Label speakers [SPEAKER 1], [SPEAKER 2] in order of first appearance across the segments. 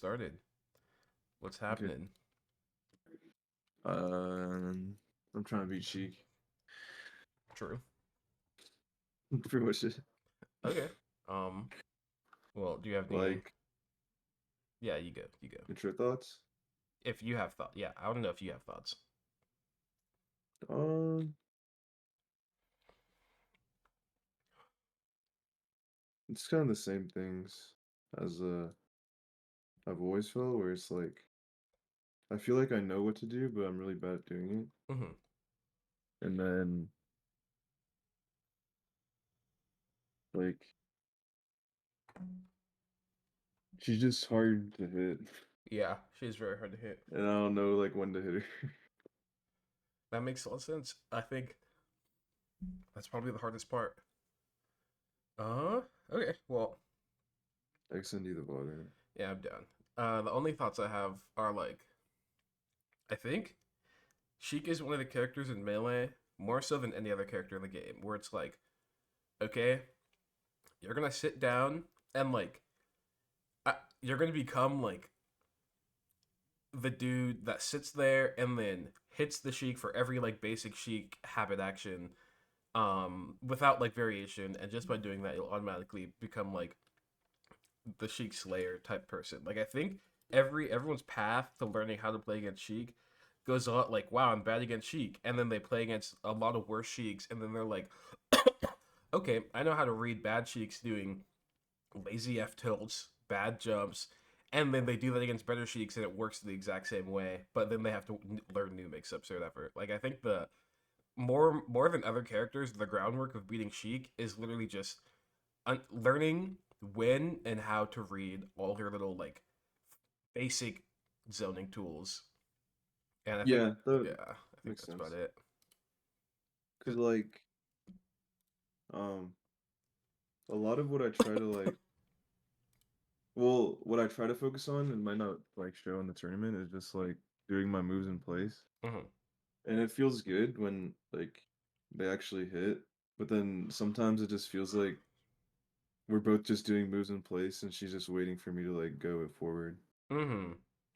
[SPEAKER 1] started. What's
[SPEAKER 2] Okay.
[SPEAKER 1] happening?
[SPEAKER 2] I'm trying to beat Sheik.
[SPEAKER 1] True.
[SPEAKER 2] Pretty much it.
[SPEAKER 1] Okay. Um. Well, do you have any?
[SPEAKER 2] Like,
[SPEAKER 1] Yeah, you go. You go.
[SPEAKER 2] intro thoughts.
[SPEAKER 1] If you have thought, yeah, I want to know if you have thoughts.
[SPEAKER 2] Um, it's kind of the same things as I've always felt, where it's like I feel like I know what to do, but I'm really bad at doing
[SPEAKER 1] Hmm.
[SPEAKER 2] it. And then like she's just hard to hit,
[SPEAKER 1] Yeah, she's very hard to hit.
[SPEAKER 2] and I don't know like when to hit her.
[SPEAKER 1] That makes a lot of sense. I think that's probably the hardest part. Uh. Okay. Well,
[SPEAKER 2] I can send you the water.
[SPEAKER 1] yeah, I'm down. The only thoughts I have are like, I think Sheik is one of the characters in Melee more so than any other character in the game, where it's like, okay, you're gonna sit down and like you're gonna become like the dude that sits there and then hits the Sheik for every like basic Sheik habit action, without like variation, and just by doing that, you'll automatically become like the Sheik Slayer type person. Like I think everyone's path to learning how to play against Sheik goes a lot like, wow, I'm bad against Sheik, and then they play against a lot of worse Sheiks, and then they're like, okay, I know how to read bad Sheiks doing lazy F tilts, bad jumps, and then they do that against better Sheiks and it works the exact same way. But then they have to learn new mix-ups or whatever. Like I think the more than other characters, the groundwork of beating Sheik is literally just learning when and how to read all her little like basic zoning tools. And I think
[SPEAKER 2] Yeah, that
[SPEAKER 1] yeah, I think
[SPEAKER 2] makes
[SPEAKER 1] that's about
[SPEAKER 2] sense.
[SPEAKER 1] it.
[SPEAKER 2] Cause like, um, a lot of what I try to like Well, what I try to focus on and might not like show in the tournament is just like doing my moves in place.
[SPEAKER 1] Hmm.
[SPEAKER 2] And it feels good when like they actually hit, but then sometimes it just feels like we're both just doing moves in place and she's just waiting for me to like go it forward.
[SPEAKER 1] Hmm.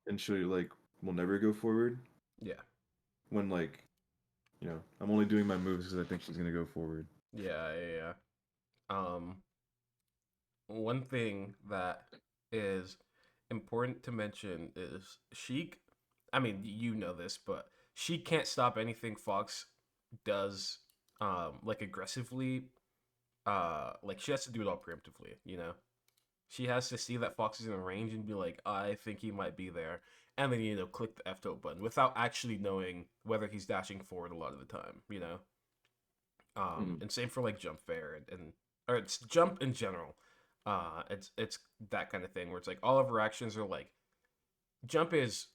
[SPEAKER 2] And she like will never go forward
[SPEAKER 1] Yeah.
[SPEAKER 2] when like, I'm only doing my moves because I think she's gonna go forward.
[SPEAKER 1] Yeah. Yeah. Yeah. One thing that is important to mention is Sheik. I mean, you know this, but she can't stop anything Fox does, like aggressively. Like she has to do it all preemptively. You know, she has to see that Fox is in range and be like, I think he might be there, and then click the F tilt button without actually knowing whether he's dashing forward a lot of the time.
[SPEAKER 2] Mm.
[SPEAKER 1] And same for like jump fair and or it's jump in general. It's that kind of thing where it's like all of her actions are like jump is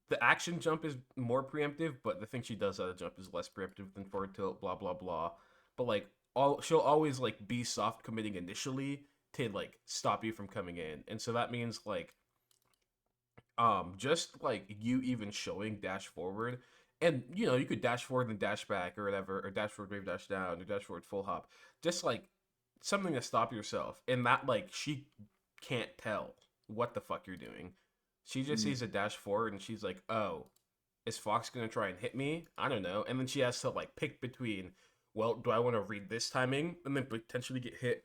[SPEAKER 1] the action jump is more preemptive, but the thing she does out of jump is less preemptive than forward tilt, blah blah blah. But like all she'll always like be soft committing initially to like stop you from coming in, and so that means like just like you even showing dash forward, and you could dash forward and dash back or whatever, or dash forward wave dash down or dash forward full hop, just like something to stop yourself, and that like she can't tell what the fuck you're doing. She just
[SPEAKER 2] Mm.
[SPEAKER 1] sees a dash forward and she's like, oh, is Fox gonna try and hit me? I don't know. And then she has to like pick between, well, do I want to read this timing and then potentially get hit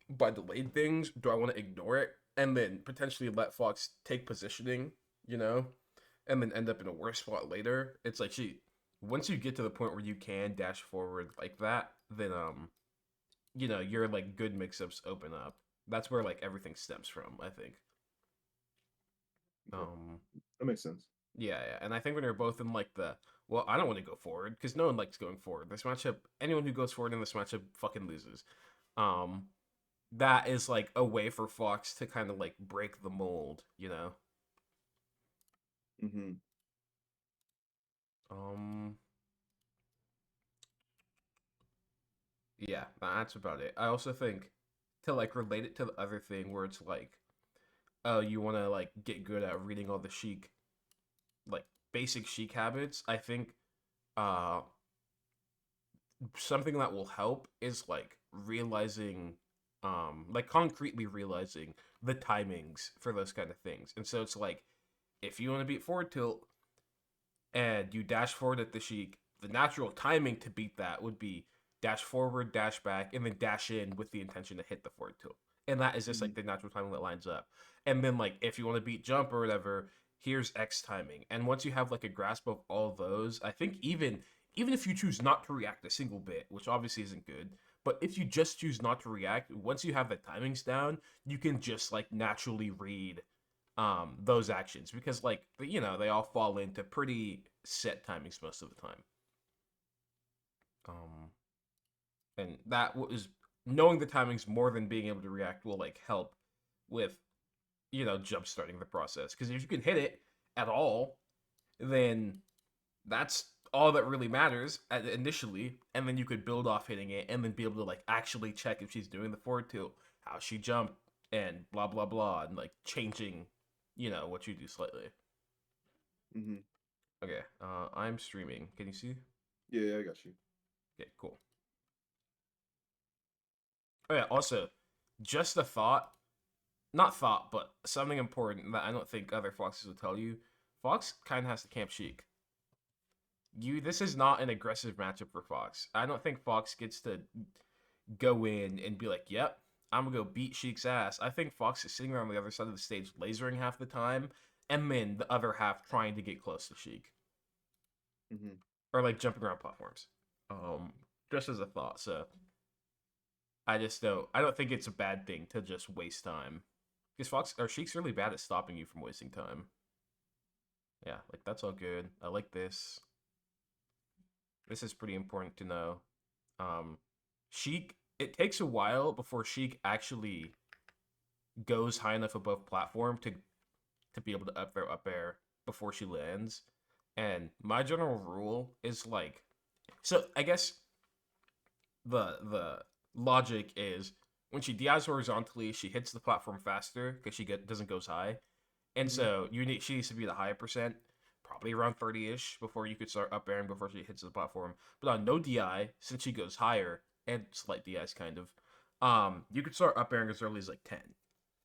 [SPEAKER 1] by delayed things? Do I want to ignore it and then potentially let Fox take positioning, you know, and then end up in a worse spot later? It's like once you get to the point where you can dash forward like that, then your like good mix-ups open up. That's where like everything stems from, I think.
[SPEAKER 2] Okay.
[SPEAKER 1] Um,
[SPEAKER 2] That makes sense.
[SPEAKER 1] Yeah, yeah. And I think when you're both in like well, I don't want to go forward because no one likes going forward. This matchup, anyone who goes forward in this matchup fucking loses. Um, that is like a way for Fox to kind of like break the mold, you know?
[SPEAKER 2] Mm-hmm.
[SPEAKER 1] Um, yeah, that's about it. I also think to like relate it to the other thing where it's like, oh, you want to like get good at reading all the Sheik, like basic Sheik habits. I think uh something that will help is like realizing like concretely realizing the timings for those kind of things. And so it's like, if you want to beat forward tilt and you dash forward at the Sheik, the natural timing to beat that would be dash forward, dash back, and then dash in with the intention to hit the forward tilt. And that is just
[SPEAKER 2] Mhm.
[SPEAKER 1] like the natural timing that lines up. And then like if you want to beat jump or whatever, here's X timing. And once you have like a grasp of all of those, I think even if you choose not to react a single bit, which obviously isn't good, but if you just choose not to react, once you have the timings down, you can just like naturally read those actions because like they all fall into pretty set timings most of the time. Um and that was knowing the timings more than being able to react will like help with jump starting the process because if you can hit it at all, then that's all that really matters initially, and then you could build off hitting it and then be able to like actually check if she's doing the forward tilt, how she jumped, and blah blah blah, and like changing what you do slightly.
[SPEAKER 2] Mhm.
[SPEAKER 1] Okay, I'm streaming. Can you see?
[SPEAKER 2] Yeah, yeah, I got you.
[SPEAKER 1] Okay, cool. Oh yeah, also, just a thought, not thought, but something important that I don't think other Foxes will tell you. Fox kind of has to camp Sheik. This is not an aggressive matchup for Fox. I don't think Fox gets to go in and be like, "Yep, I'm gonna go beat Sheik's ass." I think Fox is sitting around the other side of the stage, lasering half the time, and then the other half trying to get close to Sheik
[SPEAKER 2] Mhm.
[SPEAKER 1] or like jumping around platforms. Um, just as a thought. So I just don't. I don't think it's a bad thing to just waste time because Fox or Sheik's really bad at stopping you from wasting time. Yeah, like that's all good. I like this. This is pretty important to know. Um, Sheik. It takes a while before Sheik actually goes high enough above platform to be able to up throw up air before she lands. And my general rule is like, so I guess the logic is when she dives horizontally, she hits the platform faster because doesn't goes high, and
[SPEAKER 2] Mhm.
[SPEAKER 1] so she needs to be the high percent, probably around 30ish before you could start up airing before she hits the platform. But on no DI, since she goes higher and slight DIs kind of, you could start up airing as early as like 10,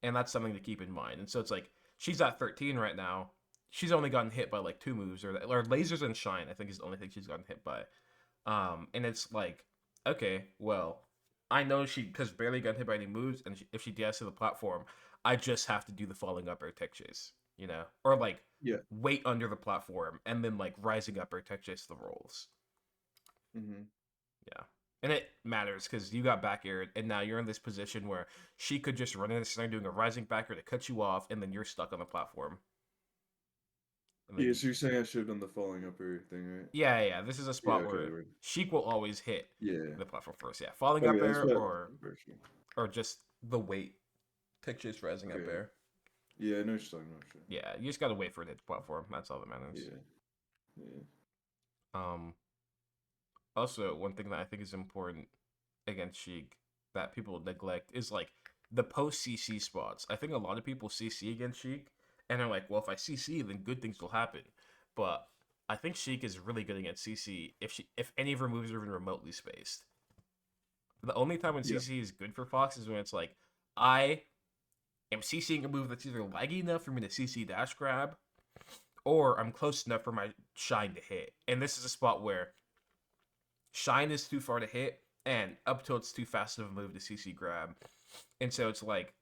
[SPEAKER 1] and that's something to keep in mind. And so it's like she's at 13 right now. She's only gotten hit by like two moves or lasers and shine. I think is the only thing she's gotten hit by. And it's like, okay, well, I know she has barely gotten hit by any moves, and if she DS to the platform, I just have to do the falling up air tech chase, or like
[SPEAKER 2] Yeah.
[SPEAKER 1] wait under the platform and then like rising up air tech chase the rolls.
[SPEAKER 2] Mhm.
[SPEAKER 1] Yeah. And it matters because you got back aired, and now you're in this position where she could just run in and start doing a rising backer to cut you off, and then you're stuck on the platform. And then
[SPEAKER 2] Yeah, so you're saying I should have done the falling upper thing, right?
[SPEAKER 1] yeah. This is a
[SPEAKER 2] Yeah,
[SPEAKER 1] spot
[SPEAKER 2] okay,
[SPEAKER 1] where
[SPEAKER 2] word.
[SPEAKER 1] Sheik will always hit
[SPEAKER 2] Yeah.
[SPEAKER 1] the platform first. Yeah, falling
[SPEAKER 2] Okay,
[SPEAKER 1] up
[SPEAKER 2] that's
[SPEAKER 1] air
[SPEAKER 2] what very true.
[SPEAKER 1] or just the weight. Texture's rising up
[SPEAKER 2] Okay.
[SPEAKER 1] air.
[SPEAKER 2] Yeah, I know what you're talking about, sure.
[SPEAKER 1] Yeah, you just gotta wait for it to hit the platform. That's all that matters.
[SPEAKER 2] Yeah. Yeah.
[SPEAKER 1] Um, Also, one thing that I think is important against Sheik that people neglect is like the post CC spots. I think a lot of people CC against Sheik and they're like, well, if I CC, then good things will happen. But I think Sheik is really good against CC if any of her moves are even remotely spaced. The only time when
[SPEAKER 2] Yeah.
[SPEAKER 1] CC is good for Fox is when it's like I am CCing a move that's either laggy enough for me to CC dash grab, or I'm close enough for my shine to hit. And this is a spot where shine is too far to hit, and up tilt's too fast of a move to CC grab. And so it's like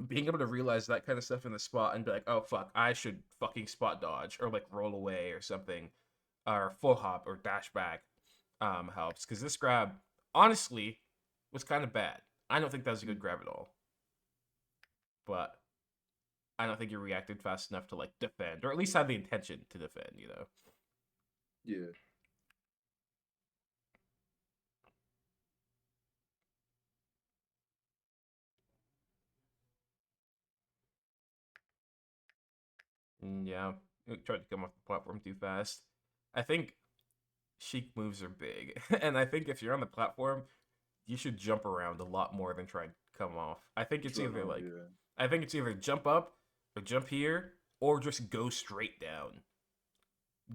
[SPEAKER 1] being able to realize that kind of stuff in the spot and be like, oh fuck, I should fucking spot dodge or like roll away or something, or full hop or dash back helps because this grab honestly was kind of bad. I don't think that was a good
[SPEAKER 2] Mm.
[SPEAKER 1] grab at all, but I don't think you reacted fast enough to like defend, or at least have the intention to defend.
[SPEAKER 2] Yeah.
[SPEAKER 1] Yeah, it tried to come off the platform too fast. I think Sheik moves are big, and I think if you're on the platform, you should jump around a lot more than try and come off.
[SPEAKER 2] Run off, yeah.
[SPEAKER 1] I think it's either jump up or jump here, or just go straight down.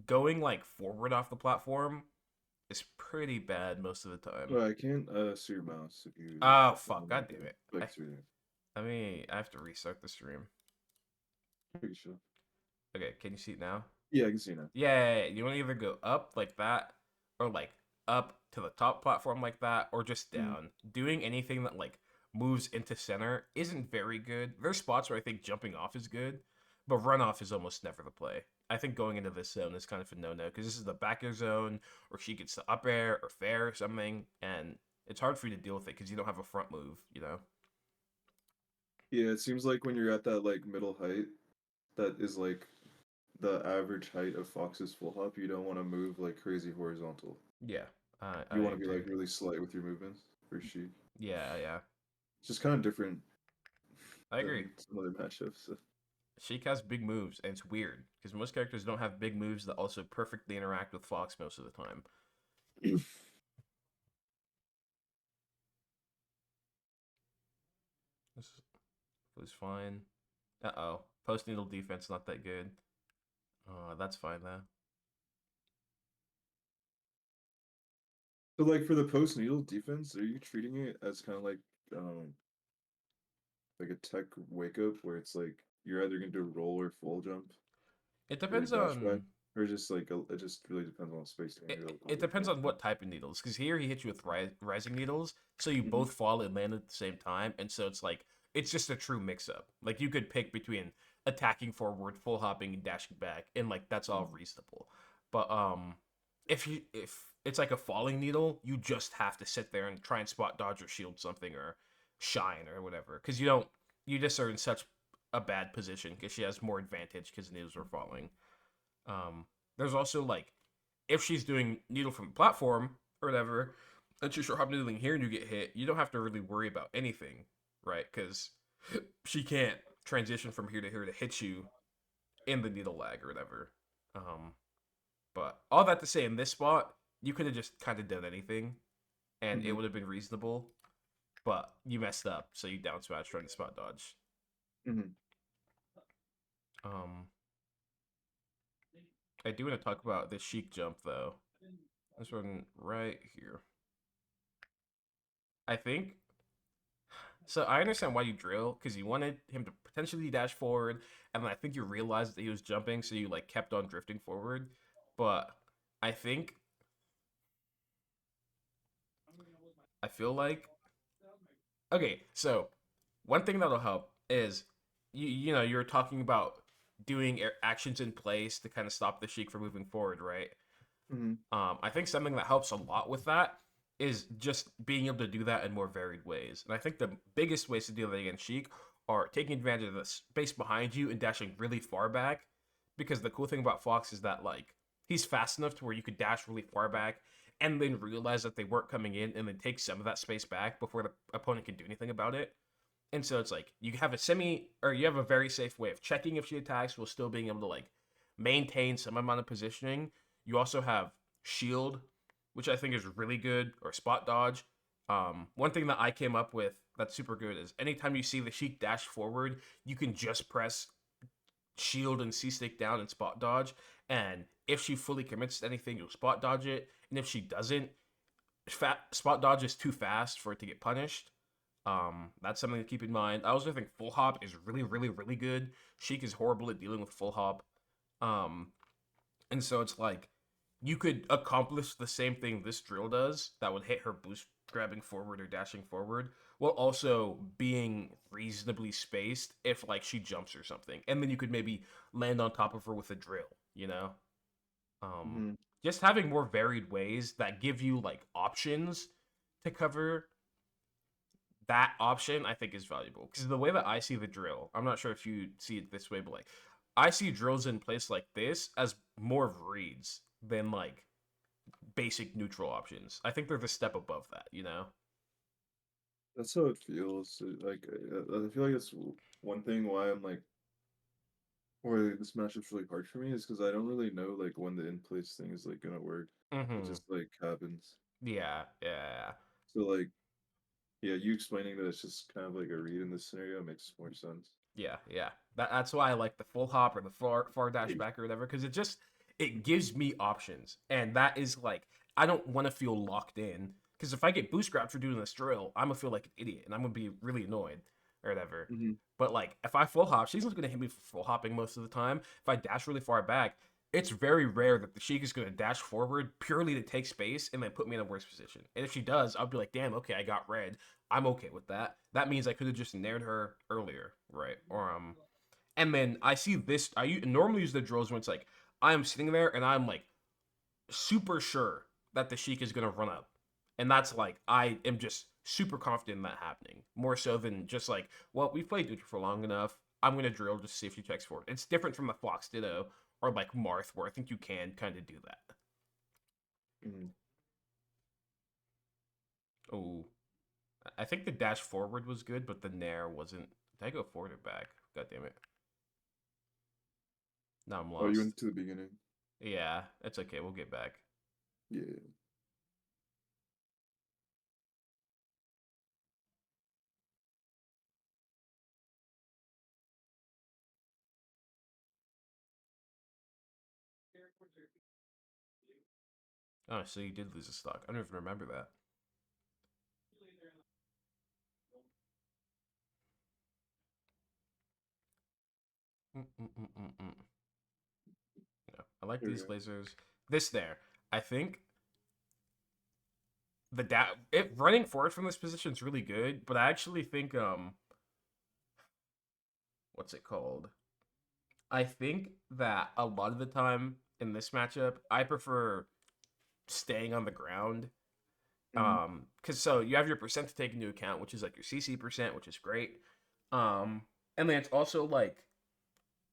[SPEAKER 1] Going like forward off the platform is pretty bad most of the time.
[SPEAKER 2] Well, I can't see your mouse if you
[SPEAKER 1] Oh fuck! God damn it!
[SPEAKER 2] click through there.
[SPEAKER 1] I have to restart the stream.
[SPEAKER 2] Pretty sure.
[SPEAKER 1] Okay, can you see it now?
[SPEAKER 2] Yeah, I can see now.
[SPEAKER 1] Yeah. You want to either go up like that, or like up to the top platform like that, or just
[SPEAKER 2] Mhm.
[SPEAKER 1] down. Doing anything that like moves into center isn't very good. There's spots where I think jumping off is good, but runoff is almost never the play. I think going into this zone is kind of a no-no because this is the back air zone, or she gets the up air or fair or something, and it's hard for you to deal with it because you don't have a front move, you know?
[SPEAKER 2] Yeah, it seems like when you're at that like middle height, that is like the average height of Fox's full hop, you don't want to move like crazy horizontal.
[SPEAKER 1] Yeah, I
[SPEAKER 2] You want to be
[SPEAKER 1] agree.
[SPEAKER 2] like really slight with your movements for Sheik.
[SPEAKER 1] Yeah.
[SPEAKER 2] It's just kind of different
[SPEAKER 1] I agree.
[SPEAKER 2] than some other matchups. So.
[SPEAKER 1] Sheik has big moves, and it's weird because most characters don't have big moves that also perfectly interact with Fox most of the time. This was fine. Uh-oh. Post needle defense not that good. That's fine though.
[SPEAKER 2] So like for the post needle defense, are you treating it as kind of um like a tech wake up where it's like you're either gonna do a roll or full jump
[SPEAKER 1] It
[SPEAKER 2] or
[SPEAKER 1] depends
[SPEAKER 2] dash back,
[SPEAKER 1] on
[SPEAKER 2] or just like it just really depends on spacing
[SPEAKER 1] it,
[SPEAKER 2] you're like
[SPEAKER 1] it
[SPEAKER 2] holding
[SPEAKER 1] depends
[SPEAKER 2] for.
[SPEAKER 1] on what type of needles. Because here he hits you with rising needles, so you
[SPEAKER 2] Hmm.
[SPEAKER 1] both fall and land at the same time, and so it's like it's just a true mix-up. Like you could pick between attacking forward, full hopping, and dashing back, and like that's all reasonable. But if it's like a falling needle, you just have to sit there and try and spot dodge or shield something or shine or whatever, because you just are in such a bad position because she has more advantage because the needles are falling. Um, there's also like if she's doing needle from the platform or whatever, and she's hop needling here and you get hit, you don't have to really worry about anything, right? Because she can't transition from here to hit you in the needle lag or whatever. Um, but all that to say, in this spot, you could have just kind of done anything, and it
[SPEAKER 2] Hmm.
[SPEAKER 1] would have been reasonable. But you messed up, so you down smash trying to spot dodge.
[SPEAKER 2] Hmm.
[SPEAKER 1] Um, I do want to talk about the Sheik jump though. This one right here. I think so. I understand why you drill because you wanted him to potentially dash forward, and then I think you realized that he was jumping, so you like kept on drifting forward. But I think I feel like okay. So one thing that'll help is you're talking about doing actions in place to kind of stop the Sheik from moving forward, right?
[SPEAKER 2] Hmm.
[SPEAKER 1] I think something that helps a lot with that is just being able to do that in more varied ways. And I think the biggest ways to do that against Sheik are taking advantage of the space behind you and dashing really far back. Because the cool thing about Fox is that like he's fast enough to where you could dash really far back and then realize that they weren't coming in and then take some of that space back before the opponent can do anything about it. And so it's like you have you have a very safe way of checking if she attacks while still being able to like maintain some amount of positioning. You also have shield, which I think is really good, or spot dodge. One thing that I came up with that's super good is anytime you see the Sheik dash forward, you can just press shield and C stick down and spot dodge. And if she fully commits to anything, you'll spot dodge it. And if she doesn't, spot dodge is too fast for it to get punished. That's something to keep in mind. I also think full hop is really good. Sheik is horrible at dealing with full hop. Um, and so it's like you could accomplish the same thing this drill does that would hit her boost grabbing forward or dashing forward while also being reasonably spaced if like she jumps or something. And then you could maybe land on top of her with a drill, you know? Um
[SPEAKER 2] Hmm.
[SPEAKER 1] just having more varied ways that give you like options to cover that option I think is valuable because the way that I see the drill, I'm not sure if you see it this way, but like I see drills in place like this as more of reads than like basic neutral options. I think they're the step above that, you know?
[SPEAKER 2] That's how it feels. Like I feel like it's one thing why I'm like, why this matchup's really hard for me is because I don't really know like when the in place thing is like gonna work. It
[SPEAKER 1] Mm-hmm.
[SPEAKER 2] just like happens.
[SPEAKER 1] Yeah.
[SPEAKER 2] So like, yeah, you explaining that it's just kind of like a read in this scenario makes more sense.
[SPEAKER 1] Yeah. That's why I like the full hop or the far dash back or whatever, because it gives me options. And that is like I don't want to feel locked in. Because if I get boost grabbed for doing this drill, I'm gonna feel like an idiot and I'm gonna be really annoyed. or whatever.
[SPEAKER 2] Mhm.
[SPEAKER 1] But like if I full hop, she's not gonna hit me for full hopping most of the time. If I dash really far back, it's very rare that the Sheik is gonna dash forward purely to take space and then put me in a worse position. And if she does, I'll be like, damn, okay, I got red. I'm okay with that. That means I could have just nared her earlier, right? Or and then I see this. Normally use the drills when it's like I am sitting there and I'm like super sure that the Sheik is gonna run up, and that's like I am just super confident in that happening more so than just like, well, we've played neutral for long enough. I'm gonna drill just to see if she checks forward. It's different from the Fox Ditto or like Marth, where I think you can kind of do that.
[SPEAKER 2] Mhm.
[SPEAKER 1] Oh, I think the dash forward was good, but the nair wasn't. Did I go forward or back? God damn it! Now I'm
[SPEAKER 2] Oh, you
[SPEAKER 1] lost.
[SPEAKER 2] went to the beginning.
[SPEAKER 1] Yeah, it's okay. We'll get back.
[SPEAKER 2] Yeah.
[SPEAKER 1] Oh, so you did lose a stock. I don't even remember that. Mm-mm-mm-mm-mm. Yeah, I like
[SPEAKER 2] Here we
[SPEAKER 1] these
[SPEAKER 2] go.
[SPEAKER 1] lasers. This there, I think it running forward from this position is really good, but I actually think what's it called? I think that a lot of the time in this matchup, I prefer staying on the ground.
[SPEAKER 2] Mhm.
[SPEAKER 1] Cause so you have your percent to take into account, which is like your CC percent, which is great. Um, and then it's also like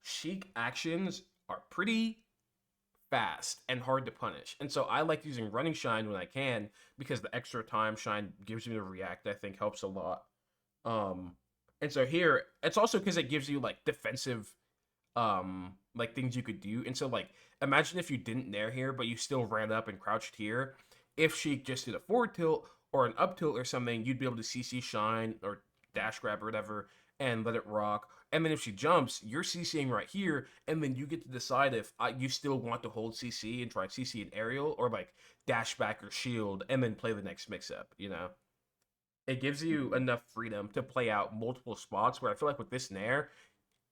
[SPEAKER 1] Sheik actions are pretty fast and hard to punish. And so I like using running shine when I can because the extra time shine gives me to react, I think helps a lot. Um and so here it's also because it gives you like defensive like things you could do. And so like imagine if you didn't nair here, but you still ran up and crouched here. If she just did a forward tilt or an up tilt or something, you'd be able to CC shine or dash grab or whatever and let it rock. And then if she jumps, you're CCing right here, and then you get to decide if you still want to hold CC and try CC an aerial or like dash back or shield and then play the next mix up, you know? It gives you
[SPEAKER 2] Mhm.
[SPEAKER 1] enough freedom to play out multiple spots where I feel like with this Nair,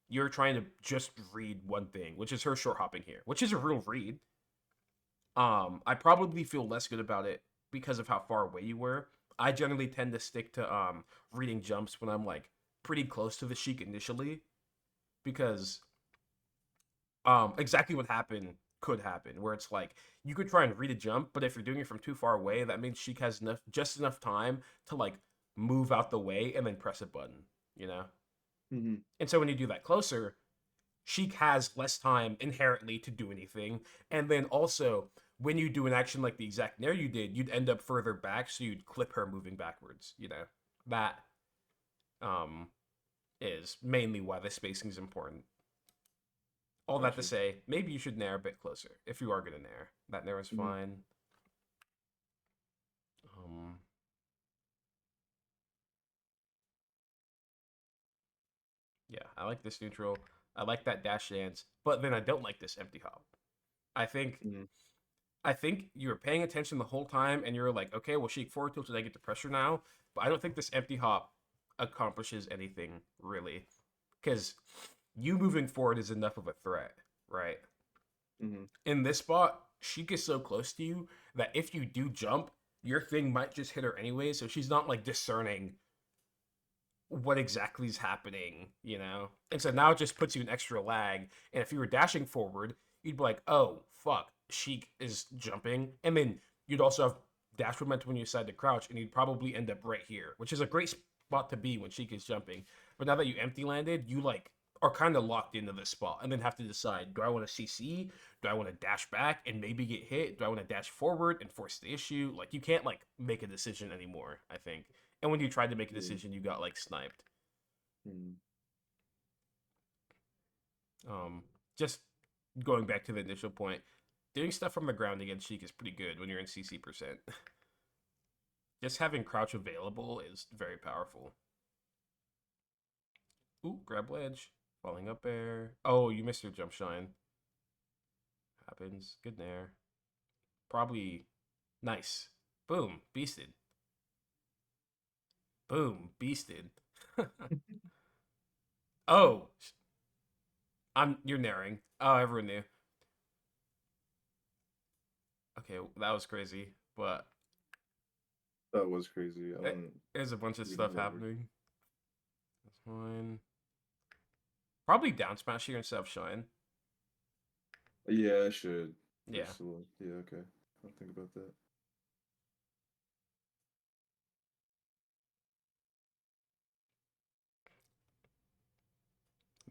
[SPEAKER 1] you're trying to just read one thing, which is her short hopping here, which is a real read. I probably feel less good about it because of how far away you were. I generally tend to stick to reading jumps when I'm like pretty close to the Sheik initially because exactly what happened could happen where it's like you could try and read a jump, but if you're doing it from too far away, that means Sheik has enough time to like move out the way and then press a button, you know?
[SPEAKER 2] Mhm.
[SPEAKER 1] And so when you do that closer, Sheik has less time inherently to do anything. And then also, when you do an action like the exact nair you did, you'd end up further back, so you'd clip her moving backwards. You know, that um is mainly why the spacing is important. All that to
[SPEAKER 2] Gotcha.
[SPEAKER 1] say, maybe you should nair a bit closer if you are gonna nair. That nair is
[SPEAKER 2] Mhm.
[SPEAKER 1] fine. Um, yeah, I like this neutral. I like that dash dance, but then I don't like this empty hop. I think
[SPEAKER 2] Mhm.
[SPEAKER 1] I think you were paying attention the whole time and you're like, okay, well, Sheik forward tilted, I get the pressure now. But I don't think this empty hop accomplishes anything really. Because you moving forward is enough of a threat, right?
[SPEAKER 2] Mhm.
[SPEAKER 1] In this spot, Sheik is so close to you that if you do jump, your thing might just hit her anyway. So she's not like discerning what exactly is happening, you know? And so now it just puts you in extra lag. And if you were dashing forward, you'd be like, oh, fuck, Sheik is jumping. And then you'd also have dash momentum when you decide to crouch, and you'd probably end up right here, which is a great spot to be when Sheik is jumping. But now that you empty landed, you like are kind of locked into this spot and then have to decide, do I want to CC? Do I want to dash back and maybe get hit? Do I want to dash forward and force the issue? Like you can't like make a decision anymore, I think. And when you tried to make a
[SPEAKER 2] Yeah.
[SPEAKER 1] decision, you got like sniped.
[SPEAKER 2] Mhm.
[SPEAKER 1] Um, just going back to the initial point, doing stuff from the ground against Sheik is pretty good when you're in CC percent. Just having crouch available is very powerful. Ooh, grab ledge, falling up air. Oh, you missed your jump shine. Happens. Good nair. Probably nice. Boom, beasted. Boom, beasted. Oh, you're narrowing. Oh, everyone knew. Okay, that was crazy, but
[SPEAKER 2] That was crazy. I
[SPEAKER 1] it,
[SPEAKER 2] don't
[SPEAKER 1] there's a bunch of
[SPEAKER 2] even
[SPEAKER 1] stuff
[SPEAKER 2] remember.
[SPEAKER 1] happening. That's fine. Probably down smash here instead of shine.
[SPEAKER 2] Yeah, I should.
[SPEAKER 1] Yeah,
[SPEAKER 2] First of all. Yeah, okay. I'll think about that.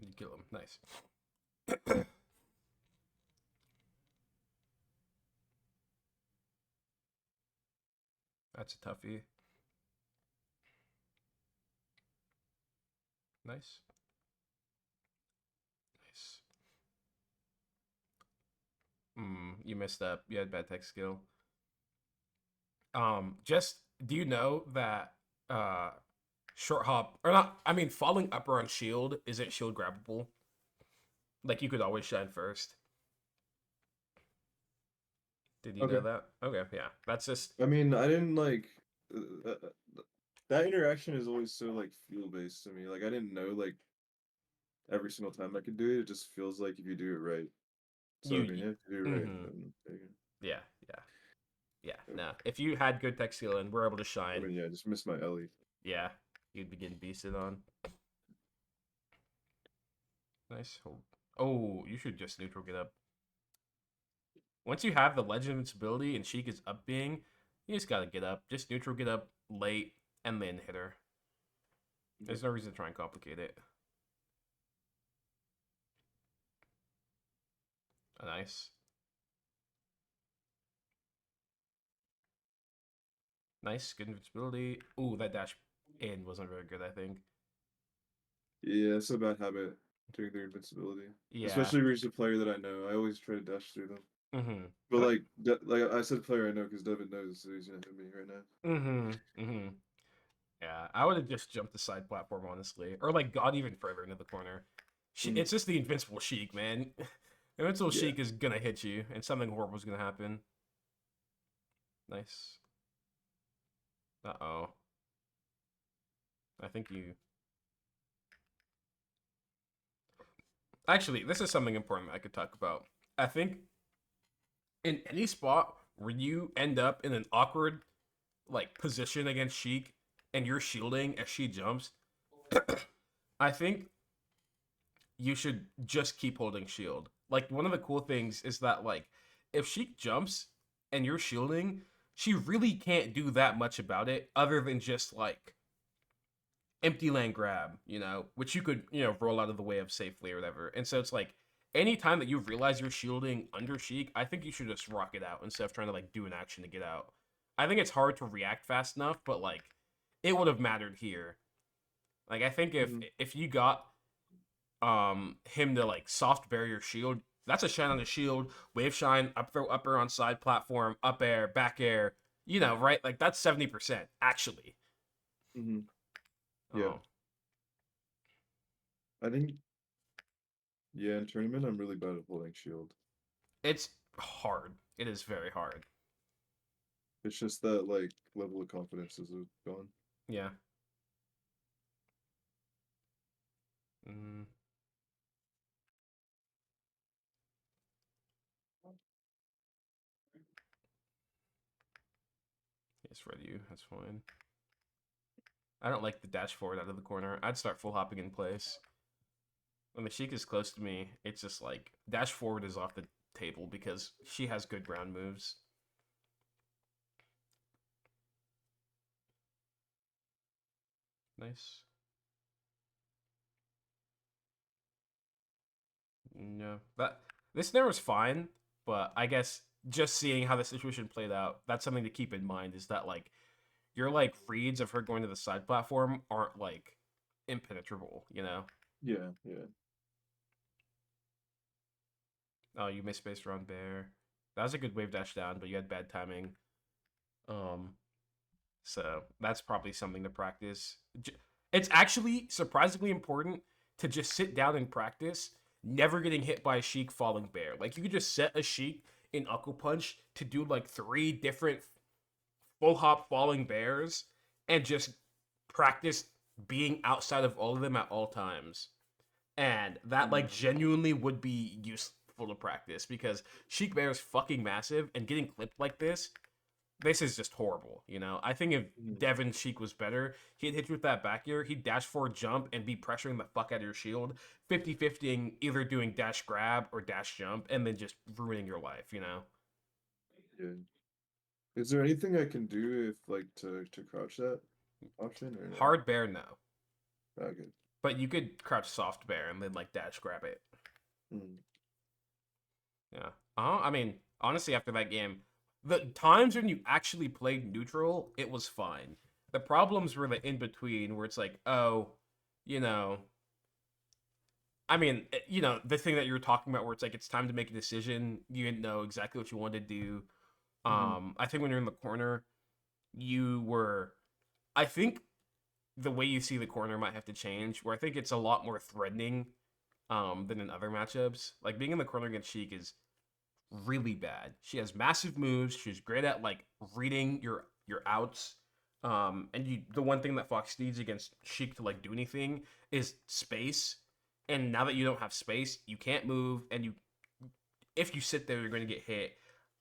[SPEAKER 1] you kill him. Nice. That's a toughie. Nice. Nice. You messed up. You had bad tech skill. Just do you know that uh short hop or not? I mean, falling upper on shield isn't shield grabbable. Like you could always shine first. Did you know
[SPEAKER 2] Okay.
[SPEAKER 1] that? Okay, yeah. That's just
[SPEAKER 2] I mean, I didn't like that interaction is always so like feel based to me. Like I didn't know like every single time I could do it. It just feels like if you do it right. So I
[SPEAKER 1] you.
[SPEAKER 2] mean, if you do it right,
[SPEAKER 1] Mm-hmm.
[SPEAKER 2] then there you
[SPEAKER 1] Yeah, yeah, yeah.
[SPEAKER 2] go.
[SPEAKER 1] No, if you had good tech skill and were able to
[SPEAKER 2] I
[SPEAKER 1] shine,
[SPEAKER 2] mean, yeah, just missed my Ellie.
[SPEAKER 1] yeah, you'd be getting beasted on. Nice. Hold. Oh, you should just neutral get up. Once you have the Legend of Invincibility and Sheik is up being, you just gotta get up. Just neutral get up late and then hit her.
[SPEAKER 2] Okay.
[SPEAKER 1] There's no reason to try and complicate it. Nice. Nice. Good invincibility. Ooh, that dash in wasn't very good, I think.
[SPEAKER 2] Yeah, it's a bad habit doing their invincibility,
[SPEAKER 1] Yeah.
[SPEAKER 2] especially if you're just a player that I know. I always try to dash through them.
[SPEAKER 1] Mm-hmm.
[SPEAKER 2] But
[SPEAKER 1] But
[SPEAKER 2] like, like I said, player I know because Devin knows, so he's gonna hit me right now.
[SPEAKER 1] mm-hmm. Mm-hmm. Yeah. I would have just jumped the side platform, honestly. Or like got even further into the corner.
[SPEAKER 2] Mm,
[SPEAKER 1] It's just the invincible Sheik, man. Invincible
[SPEAKER 2] yeah.
[SPEAKER 1] Sheik is gonna hit you, and something horrible is gonna happen. Nice. Uh-oh. I think you actually, this is something important I could talk about. I think in any spot where you end up in an awkward like position against Sheik and you're shielding as she jumps, I think you should just keep holding shield. Like one of the cool things is that like if Sheik jumps and you're shielding, she really can't do that much about it other than just like empty land grab, which you could, roll out of the way of safely or whatever. And so it's like anytime that you realize you're shielding under Sheik, I think you should just rock it out instead of trying to like do an action to get out. I think it's hard to react fast enough, but like it would have mattered here. Like I think if
[SPEAKER 2] Mm,
[SPEAKER 1] if you got him to like soft barrier shield, that's a shine on the shield, wave shine, up throw upper on side platform, up air, back air, right? Like that's 70% actually.
[SPEAKER 2] mm-hmm. Yeah.
[SPEAKER 1] Oh.
[SPEAKER 2] I think yeah. In tournament, I'm really bad at holding shield.
[SPEAKER 1] It's hard. It is very hard.
[SPEAKER 2] It's just that like level of confidence is gone.
[SPEAKER 1] Yeah. Mm, yes, ready you. That's fine. I don't like the dash forward out of the corner. I'd start full hopping in place. When the Sheik is close to me, it's just like dash forward is off the table because she has good ground moves. Nice. Yeah. That this snare was fine, but I guess just seeing how the situation played out, that's something to keep in mind is that like your like reads of her going to the side platform aren't like impenetrable.
[SPEAKER 2] Yeah, yeah.
[SPEAKER 1] Oh, you missed space around bear. That was a good wave dash down, but you had bad timing. Um, so that's probably something to practice. It's actually surprisingly important to just sit down and practice never getting hit by a Sheik falling bear. Like you could just set a Sheik in Uncle Punch to do like 3 different full hop falling bears and just practice being outside of all of them at all times. And that
[SPEAKER 2] Mhm.
[SPEAKER 1] like genuinely would be useful to practice because Sheik Bear is fucking massive and getting clipped like this is just horrible, you know? I think if
[SPEAKER 2] Mhm.
[SPEAKER 1] Devin Sheik was better, he'd hit you with that back air, he'd dash forward jump and be pressuring the fuck out of your shield, 50-50ing either doing dash grab or dash jump, and then just ruining your life, you know?
[SPEAKER 2] Yeah. Is there anything I can do if like to crouch that option or no?
[SPEAKER 1] Hard bear, no.
[SPEAKER 2] Okay.
[SPEAKER 1] But you could crouch soft bear and then like dash grab it.
[SPEAKER 2] Mm.
[SPEAKER 1] Yeah. I mean, honestly, after that game, the times when you actually played neutral, it was fine. The problems were the in between where it's like, oh, you know, I mean, the thing that you were talking about where it's like it's time to make a decision. You didn't know exactly what you wanted to do.
[SPEAKER 2] Mhm.
[SPEAKER 1] I think when you're in the corner, you were. I think the way you see the corner might have to change. Where I think it's a lot more threatening, than in other matchups. Like being in the corner against Sheik is really bad. She has massive moves. She's great at like reading your outs. And the one thing that Fox needs against Sheik to like do anything is space. And now that you don't have space, you can't move, and you if you sit there, you're going to get hit.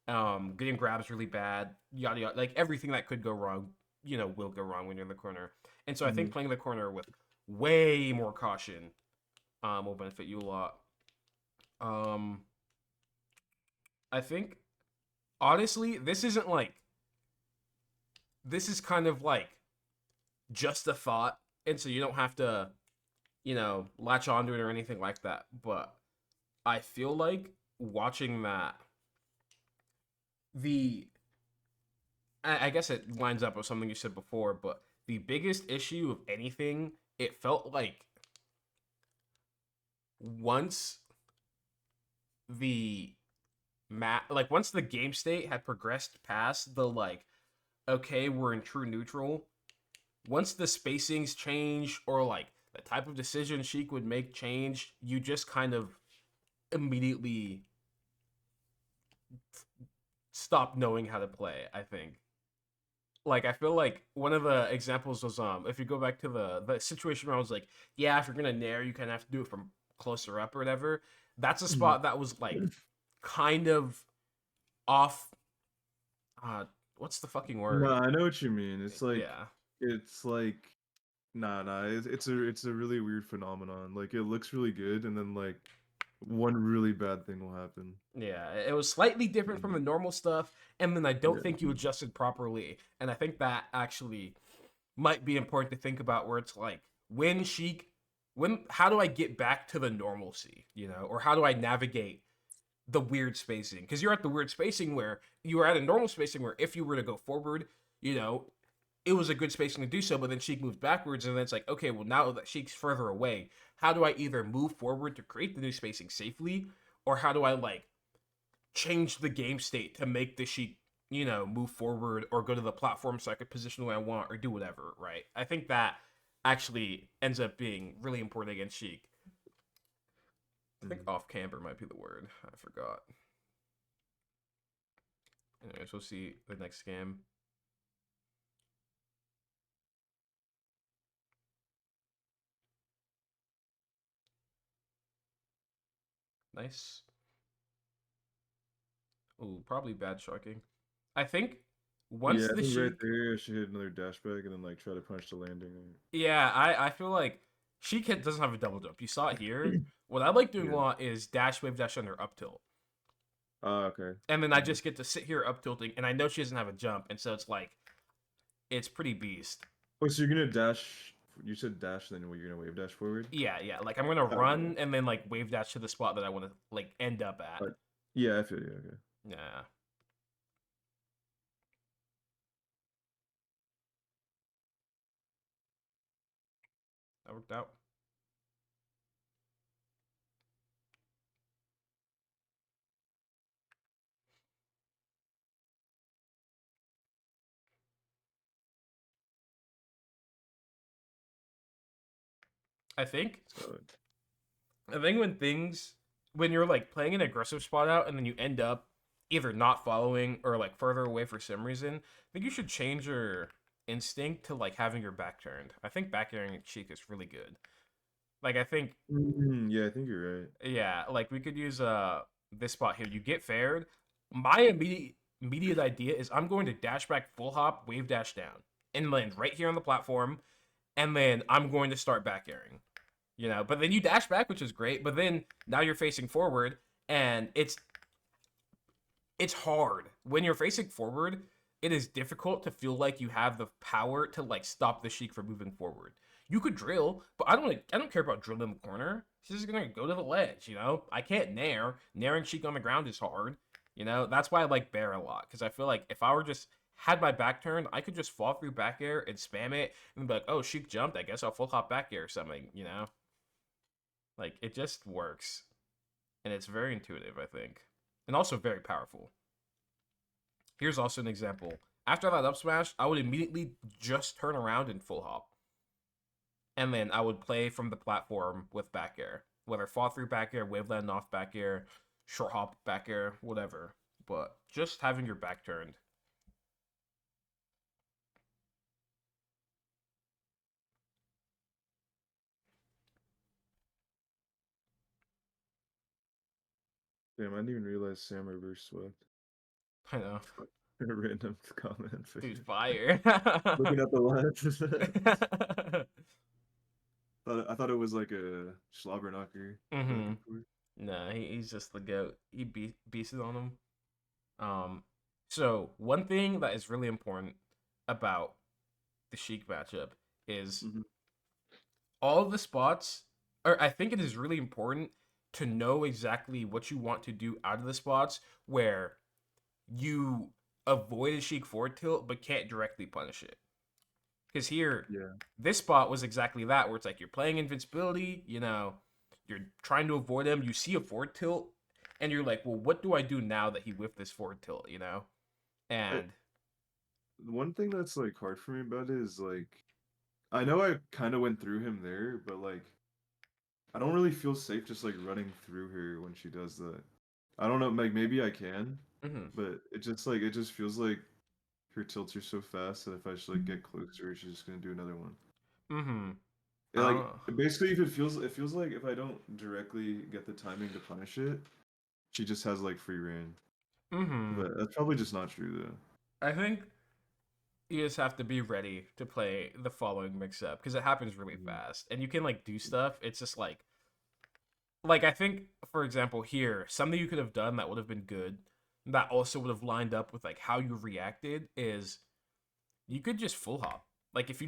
[SPEAKER 1] Getting grabs really bad. Yada yada. Like everything that could go wrong, will go wrong when you're in the corner. And so I think
[SPEAKER 2] Mhm.
[SPEAKER 1] playing the corner with way more caution will benefit you a lot. Um, I think honestly, this is kind of like just a thought, and so you don't have to, latch onto it or anything like that. But I feel like watching that, the I guess it lines up with something you said before, but the biggest issue of anything, it felt like once the once the game state had progressed past the like, okay, we're in true neutral, once the spacings change or like the type of decision Sheik would make change, you just kind of immediately stop knowing how to play, I think. Like I feel like one of the examples was if you go back to the situation where I was like, yeah, if you're gonna nair, you kind of have to do it from closer up or whatever. That's a
[SPEAKER 2] Mhm.
[SPEAKER 1] spot that was like kind of off. Uh, what's the fucking
[SPEAKER 2] No,
[SPEAKER 1] word?
[SPEAKER 2] I know what you mean.
[SPEAKER 1] Yeah,
[SPEAKER 2] It's like nah. It's a really weird phenomenon. Like it looks really good, and then like one really bad thing will happen.
[SPEAKER 1] yeah. It was slightly different from the
[SPEAKER 2] Mhm.
[SPEAKER 1] normal stuff, and then I don't
[SPEAKER 2] Yeah.
[SPEAKER 1] think you adjusted properly, and I think that actually might be important to think about where it's like when Sheik when how do I get back to the normalcy, or how do I navigate the weird spacing? Because you're at the weird spacing where you are at a normal spacing where if you were to go forward, you know, it was a good spacing to do so, but then Sheik moves backwards, and then it's like, okay, well now that Sheik's further away, how do I either move forward to create the new spacing safely, or how do I like change the game state to make the Sheik, move forward or go to the platform so I could position the way I want or do whatever, right? I think that actually ends up being really important against Sheik. I think
[SPEAKER 2] Mhm.
[SPEAKER 1] off camber might be the word. I forgot. Anyways, we'll see the next game. Nice. Ooh, probably bad sharking. I think
[SPEAKER 2] Yeah,
[SPEAKER 1] once
[SPEAKER 2] I
[SPEAKER 1] the
[SPEAKER 2] think right
[SPEAKER 1] Sheik,
[SPEAKER 2] there I should hit another dash back and then like try to punch the landing.
[SPEAKER 1] yeah, I feel like Sheik doesn't have a double jump. You saw it here. What I like doing a
[SPEAKER 2] Yeah.
[SPEAKER 1] lot is dash wave dash under up tilt.
[SPEAKER 2] Ah, okay.
[SPEAKER 1] And then I
[SPEAKER 2] Mhm.
[SPEAKER 1] just get to sit here up tilting, and I know she doesn't have a jump, and so it's like it's pretty beast.
[SPEAKER 2] Oh, so you're gonna dash? You said dash, then what? You're gonna wave dash forward?
[SPEAKER 1] Yeah, yeah. Like I'm gonna
[SPEAKER 2] Okay.
[SPEAKER 1] run and then like wave dash to the spot that I want to like end up at.
[SPEAKER 2] But yeah, I feel you. Okay.
[SPEAKER 1] Yeah, that worked out. I think.
[SPEAKER 2] So
[SPEAKER 1] I think when you're like playing an aggressive spot out and then you end up either not following or like further away for some reason, I think you should change your instinct to like having your back turned. I think back airing Sheik is really good. Like I think
[SPEAKER 2] Yeah, I think you're right.
[SPEAKER 1] yeah, like we could use this spot here. You get fared. My immediate idea is I'm going to dash back full hop, wave dash down, and land right here on the platform, and then I'm going to start back airing. You know, but then you dash back, which is great, but then now you're facing forward, and it's hard. When you're facing forward, it is difficult to feel like you have the power to like stop the Sheik from moving forward. You could drill, but I don't care about drilling in the corner. She's just gonna go to the ledge, you know? I can't nair. Nairing Sheik on the ground is hard. You know, that's why I like Bear a lot. Because I feel like if I were just had my back turned, I could just fall through back air and spam it and be like, oh, Sheik jumped, I guess I'll full hop back air or something, you know? Like it just works. And it's very intuitive, I think. And also very powerful. Here's also an example. After that up smash, I would immediately just turn around and full hop. And then I would play from the platform with back air. Whether fall through back air, wave land off back air, short hop back air, whatever. But just having your back turned.
[SPEAKER 2] Damn, I didn't even realize Sam reverse swept.
[SPEAKER 1] I know.
[SPEAKER 2] A random comment.
[SPEAKER 1] Dude, fire.
[SPEAKER 2] Looking at the lens. I thought it was like a slobber knocker back
[SPEAKER 1] Mm-hmm.
[SPEAKER 2] and forth.
[SPEAKER 1] Nah, he's just the goat. He beasted on him. Um, so one thing that is really important about the Sheik matchup is
[SPEAKER 2] Hmm.
[SPEAKER 1] all of the spots, or I think it is really important to know exactly what you want to do out of the spots where you avoid a Sheik forward tilt but can't directly punish it. Because here,
[SPEAKER 2] Yeah.
[SPEAKER 1] this spot was exactly that, where it's like you're playing invincibility, you know, you're trying to avoid him, you see a forward tilt, and you're like, well, what do I do now that he whiffed this forward tilt, you know?
[SPEAKER 2] I,
[SPEAKER 1] And,
[SPEAKER 2] the one thing that's like hard for me about it is like I know I kind of went through him there, but like I don't really feel safe just like running through her when she does that. I don't know, like maybe I can,
[SPEAKER 1] mm-hmm,
[SPEAKER 2] but it just feels like her tilts are so fast that if I just like get closer, she's just gonna do another one.
[SPEAKER 1] mm-hmm,
[SPEAKER 2] It, like
[SPEAKER 1] uh,
[SPEAKER 2] basically, if it feels like if I don't directly get the timing to punish it, she just has like free reign.
[SPEAKER 1] mm-hmm.
[SPEAKER 2] But that's probably just not true though.
[SPEAKER 1] I think you just have to be ready to play the following mix up because it happens really
[SPEAKER 2] Mhm.
[SPEAKER 1] fast and you can like do stuff. It's just like I think for example here something you could have done that would have been good that also would have lined up with like how you reacted is you could just full hop. Like if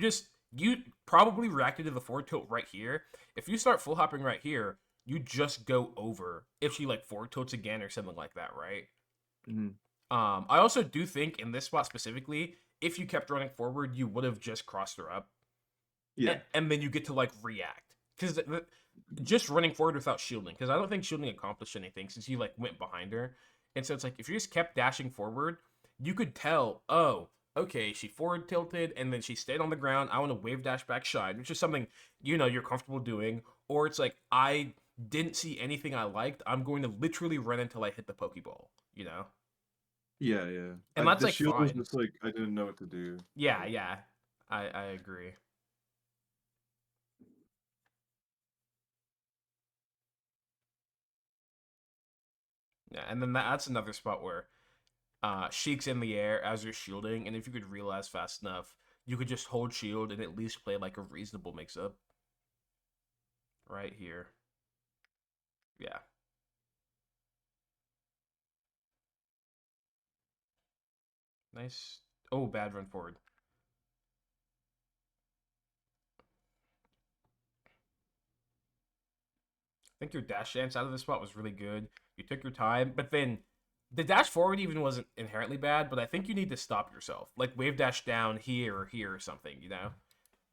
[SPEAKER 1] you probably reacted to the forward tilt right here. If you start full hopping right here, you just go over if she like forward tilts again or something like that, right?
[SPEAKER 2] Mhm.
[SPEAKER 1] I also do think in this spot specifically, if you kept running forward, you would have just crossed her up,
[SPEAKER 2] Yeah.
[SPEAKER 1] and then you get to like react because just running forward without shielding, because I don't think shielding accomplished anything since you like went behind her, and so it's like if you just kept dashing forward, you could tell, oh, okay, she forward tilted and then she stayed on the ground. I want to wave dash back shine, which is something you know you're comfortable doing, or it's like I didn't see anything I liked. I'm going to literally run until I hit the Pokeball, you know,
[SPEAKER 2] Yeah, yeah.
[SPEAKER 1] and that's
[SPEAKER 2] The
[SPEAKER 1] like
[SPEAKER 2] shield was
[SPEAKER 1] fine.
[SPEAKER 2] just like I didn't know what to do.
[SPEAKER 1] Yeah,
[SPEAKER 2] Like,
[SPEAKER 1] yeah, I agree. Yeah, and then that's another spot where Sheik's in the air as you're shielding, and if you could realize fast enough, you could just hold shield and at least play like a reasonable mix up right here. Yeah, nice. Oh, bad run forward. I think your dash dance out of this spot was really good. You took your time, but then the dash forward even wasn't inherently bad, but I think you need to stop yourself. Like wave dash down here or here or something, you know?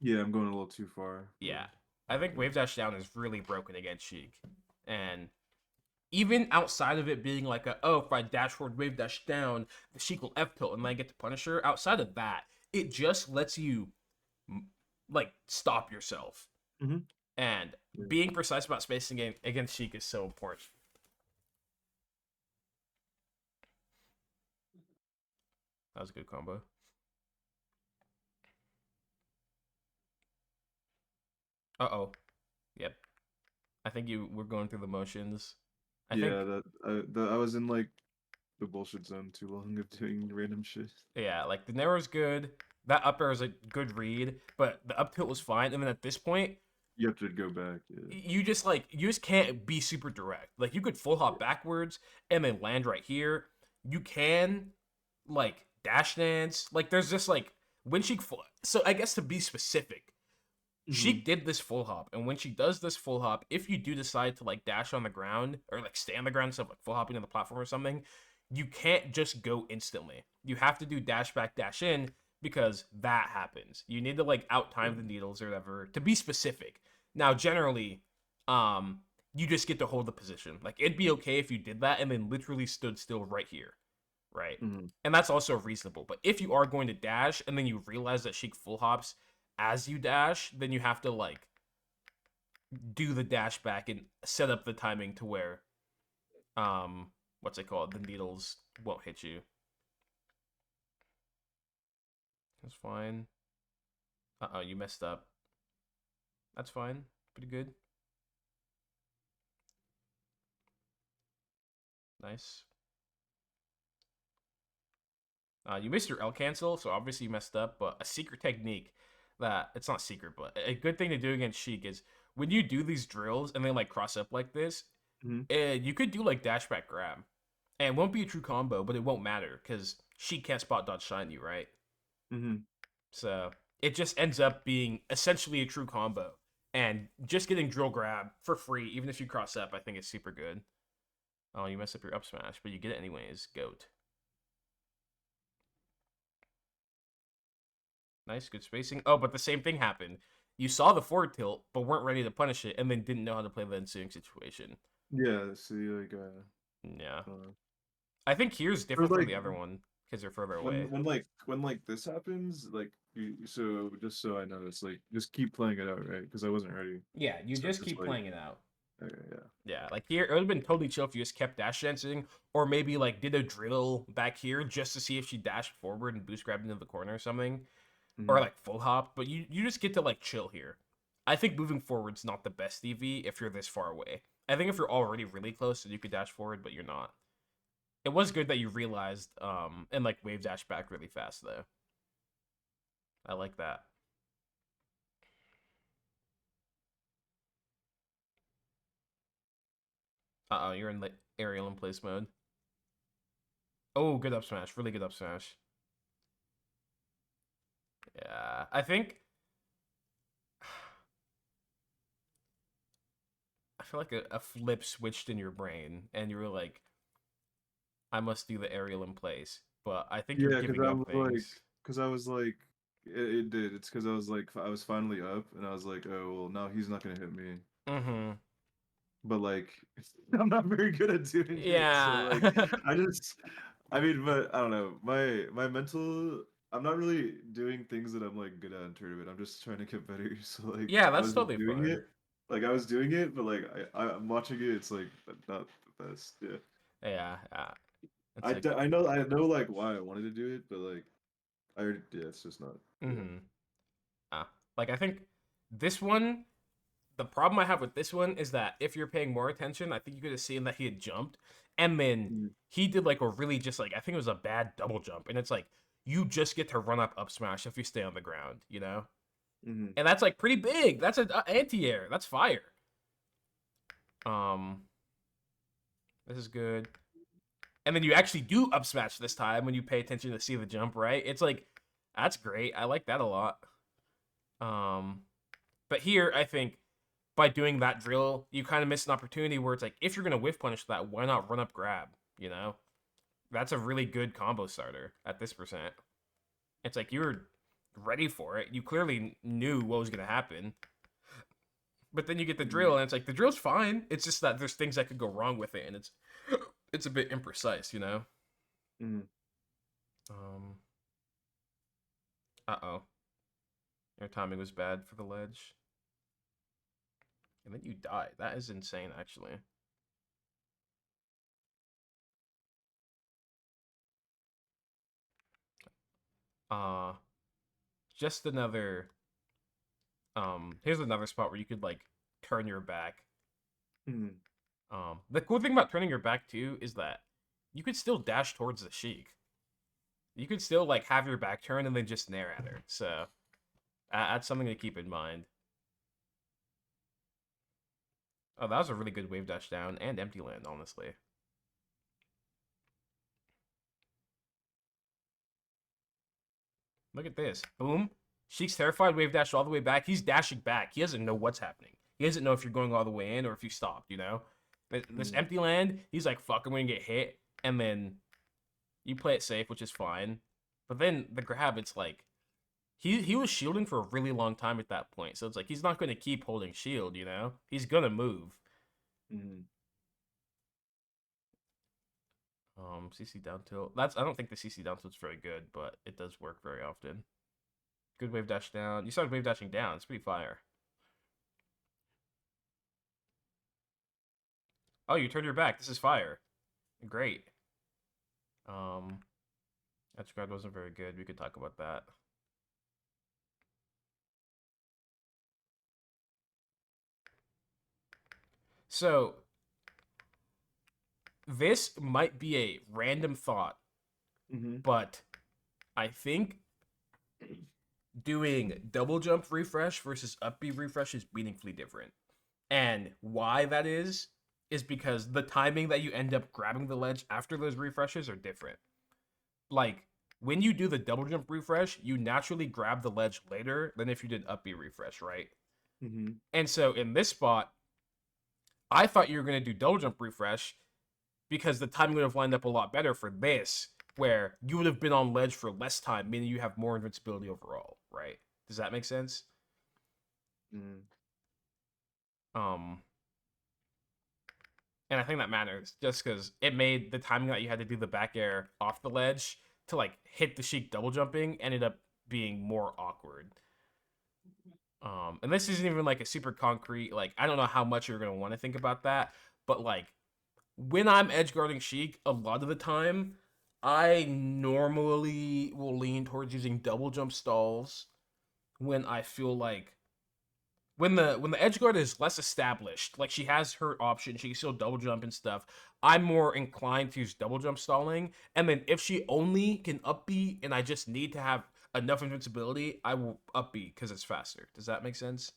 [SPEAKER 2] yeah, I'm going a little too far.
[SPEAKER 1] Yeah. I think wave dash down is really broken against Sheik. And even outside of it being like a, oh, if I dash forward, wave dash down, the Sheik will F tilt and then I get to punish her. Outside of that, it just lets you like stop yourself.
[SPEAKER 2] Hmm.
[SPEAKER 1] And
[SPEAKER 2] Yeah.
[SPEAKER 1] being precise about spacing against Sheik is so important. That was a good combo. Uh-oh. Yep. I think you were going through the motions. I
[SPEAKER 2] Yeah,
[SPEAKER 1] think,
[SPEAKER 2] I was in like the bullshit zone too long of doing random shit.
[SPEAKER 1] yeah, like the narrow's good. That up air is a good read, but the up tilt was fine. And then at this point,
[SPEAKER 2] You have to go back. Yeah.
[SPEAKER 1] you just can't be super direct. Like you could full hop backwards and then land right here. You can like dash dance. Like there's just like when she so I guess to be specific,
[SPEAKER 2] Mm-hmm.
[SPEAKER 1] Sheik did this full hop, and when she does this full hop, if you do decide to like dash on the ground or like stay on the ground instead of like full hopping on the platform or something, you can't just go instantly. You have to do dash back, dash in because that happens. You need to like out time the needles or whatever to be specific. Now, generally, um, you just get to hold the position. Like it'd be okay if you did that and then literally stood still right here, right?
[SPEAKER 2] Mm-hmm.
[SPEAKER 1] And that's also reasonable. But if you are going to dash and then you realize that Sheik full hops as you dash, then you have to like do the dash back and set up the timing to where what's it called? The needles won't hit you. That's fine. Uh-oh, you messed up. That's fine. Pretty good. Nice. You missed your L cancel, so obviously you messed up, but a secret technique that it's not secret, but a good thing to do against Sheik is when you do these drills and they like cross up like this,
[SPEAKER 2] Mm-hmm.
[SPEAKER 1] you could do like dash back grab. And it won't be a true combo, but it won't matter because Sheik can't spot dodge shine you, right?
[SPEAKER 2] Mm-hmm.
[SPEAKER 1] So it just ends up being essentially a true combo. And just getting drill grab for free, even if you cross up, I think is super good. Oh, you mess up your up smash, but you get it anyways. Goat. Nice, good spacing. Oh, but the same thing happened. You saw the forward tilt, but weren't ready to punish it, and then didn't know how to play the ensuing situation.
[SPEAKER 2] Yeah. See, like,
[SPEAKER 1] Yeah.
[SPEAKER 2] uh,
[SPEAKER 1] I think here's
[SPEAKER 2] or
[SPEAKER 1] different from
[SPEAKER 2] like
[SPEAKER 1] the other one because they're further away.
[SPEAKER 2] when like this happens, like so just so I know, it's like just keep playing it out, right? Because I wasn't ready.
[SPEAKER 1] Yeah, you
[SPEAKER 2] So
[SPEAKER 1] just
[SPEAKER 2] just
[SPEAKER 1] keep
[SPEAKER 2] like,
[SPEAKER 1] playing it out.
[SPEAKER 2] okay, yeah.
[SPEAKER 1] Yeah, like here, it would have been totally chill if you just kept dash dancing, or maybe like did a drill back here just to see if she dashed forward and boost grabbed into the corner or something, or
[SPEAKER 2] Mm-hmm.
[SPEAKER 1] like full hop. But you just get to like chill here. I think moving forward's not the best EV if you're this far away. I think if you're already really close, then you could dash forward, but you're not. It was good that you realized and like wave dash back really fast though. I like that. Uh oh, you're in like aerial in place mode. Oh, good up smash, really good up smash. Yeah, I think I feel like a flip switched in your brain, and you were like, "I must do the aerial in place." But I think you're
[SPEAKER 2] Yeah, because
[SPEAKER 1] giving
[SPEAKER 2] I
[SPEAKER 1] up
[SPEAKER 2] was like,
[SPEAKER 1] things.
[SPEAKER 2] because I was like, it did. It's because I was like, I was finally up, and I was like, oh well, now he's not gonna hit me.
[SPEAKER 1] Mm-hmm.
[SPEAKER 2] But like, I'm not very good at doing it, so like,
[SPEAKER 1] Yeah.
[SPEAKER 2] I just, I mean, but I don't know. My mental, I'm not really doing things that I'm like good at in tournament. I'm just trying to get better. So like,
[SPEAKER 1] Yeah,
[SPEAKER 2] I
[SPEAKER 1] that's
[SPEAKER 2] was just
[SPEAKER 1] totally
[SPEAKER 2] doing
[SPEAKER 1] fine.
[SPEAKER 2] it. Like I was doing it, but like I'm watching it. It's like not the best. Yeah.
[SPEAKER 1] Yeah, yeah. It's like,
[SPEAKER 2] I know like why I wanted to do it, but like I already yeah, it's just not. Yeah.
[SPEAKER 1] mm-hmm. Like I think this one, the problem I have with this one is that if you're paying more attention, I think you could have seen that he had jumped, and then
[SPEAKER 2] Mm-hmm.
[SPEAKER 1] he did like a really just like I think it was a bad double jump, and it's like you just get to run up smash if you stay on the ground, you know,
[SPEAKER 2] Mm-hmm.
[SPEAKER 1] and that's like pretty big. That's an anti air. That's fire. Um, this is good. And then you actually do up smash this time when you pay attention to see the jump, right? It's like that's great. I like that a lot. Um, but here I think by doing that drill, you kind of miss an opportunity where it's like if you're gonna whiff punish that, why not run up grab? You know, that's a really good combo starter at this percent. It's like you were ready for it. You clearly knew what was gonna happen. But then you get the
[SPEAKER 2] Mm-hmm.
[SPEAKER 1] drill, and it's like the drill's fine. It's just that there's things that could go wrong with it, and it's a bit imprecise, you know.
[SPEAKER 2] Mm-hmm.
[SPEAKER 1] Um. Uh-oh. Your timing was bad for the ledge. And then you die. That is insane, actually. Uh, just another Here's another spot where you could like turn your back.
[SPEAKER 2] Mhm.
[SPEAKER 1] The cool thing about turning your back too is that you could still dash towards the Sheik. You could still like have your back turned and then just nair at her. So that's something to keep in mind. Oh, that was a really good wave dash down and empty land, honestly. Look at this. Boom. Sheik's terrified, wave dash all the way back. He's dashing back. He doesn't know what's happening. He doesn't know if you're going all the way in or if you stopped, you know? This
[SPEAKER 2] Mhm.
[SPEAKER 1] empty land, he's like, fuck, I'm gonna get hit. And then you play it safe, which is fine. But then the grab, it's like, he was shielding for a really long time at that point. So it's like, he's not gonna keep holding shield, you know? He's gonna move.
[SPEAKER 2] Mhm.
[SPEAKER 1] CC down tilt. That's I don't think the CC down tilt's very good, but it does work very often. Good wave dash down. You started wave dashing down. It's pretty fire. Oh, you turned your back. This is fire. Great. Um, Edge guard wasn't very good. We could talk about that. So this might be a random thought,
[SPEAKER 2] Mhm.
[SPEAKER 1] but I think doing double jump refresh versus up B refresh is meaningfully different. And why that is because the timing that you end up grabbing the ledge after those refreshes are different. Like when you do the double jump refresh, you naturally grab the ledge later than if you did up B refresh, right?
[SPEAKER 2] Mhm.
[SPEAKER 1] And so in this spot, I thought you were going to do double jump refresh because the timing would have lined up a lot better for this, where you would have been on ledge for less time, meaning you have more invincibility overall, right? Does that make sense?
[SPEAKER 2] Mhm.
[SPEAKER 1] Um, and I think that matters just because it made the timing that you had to do the back air off the ledge to like hit the Sheik double jumping ended up being more awkward. And this isn't even like a super concrete, like, I don't know how much you're gonna want to think about that, but like when I'm edge guarding Sheik, a lot of the time, I normally will lean towards using double jump stalls when I feel like when the edge guard is less established, like she has her option, she can still double jump and stuff. I'm more inclined to use double jump stalling, and then if she only can up B and I just need to have enough invincibility, I will up B because it's faster. Does that make sense?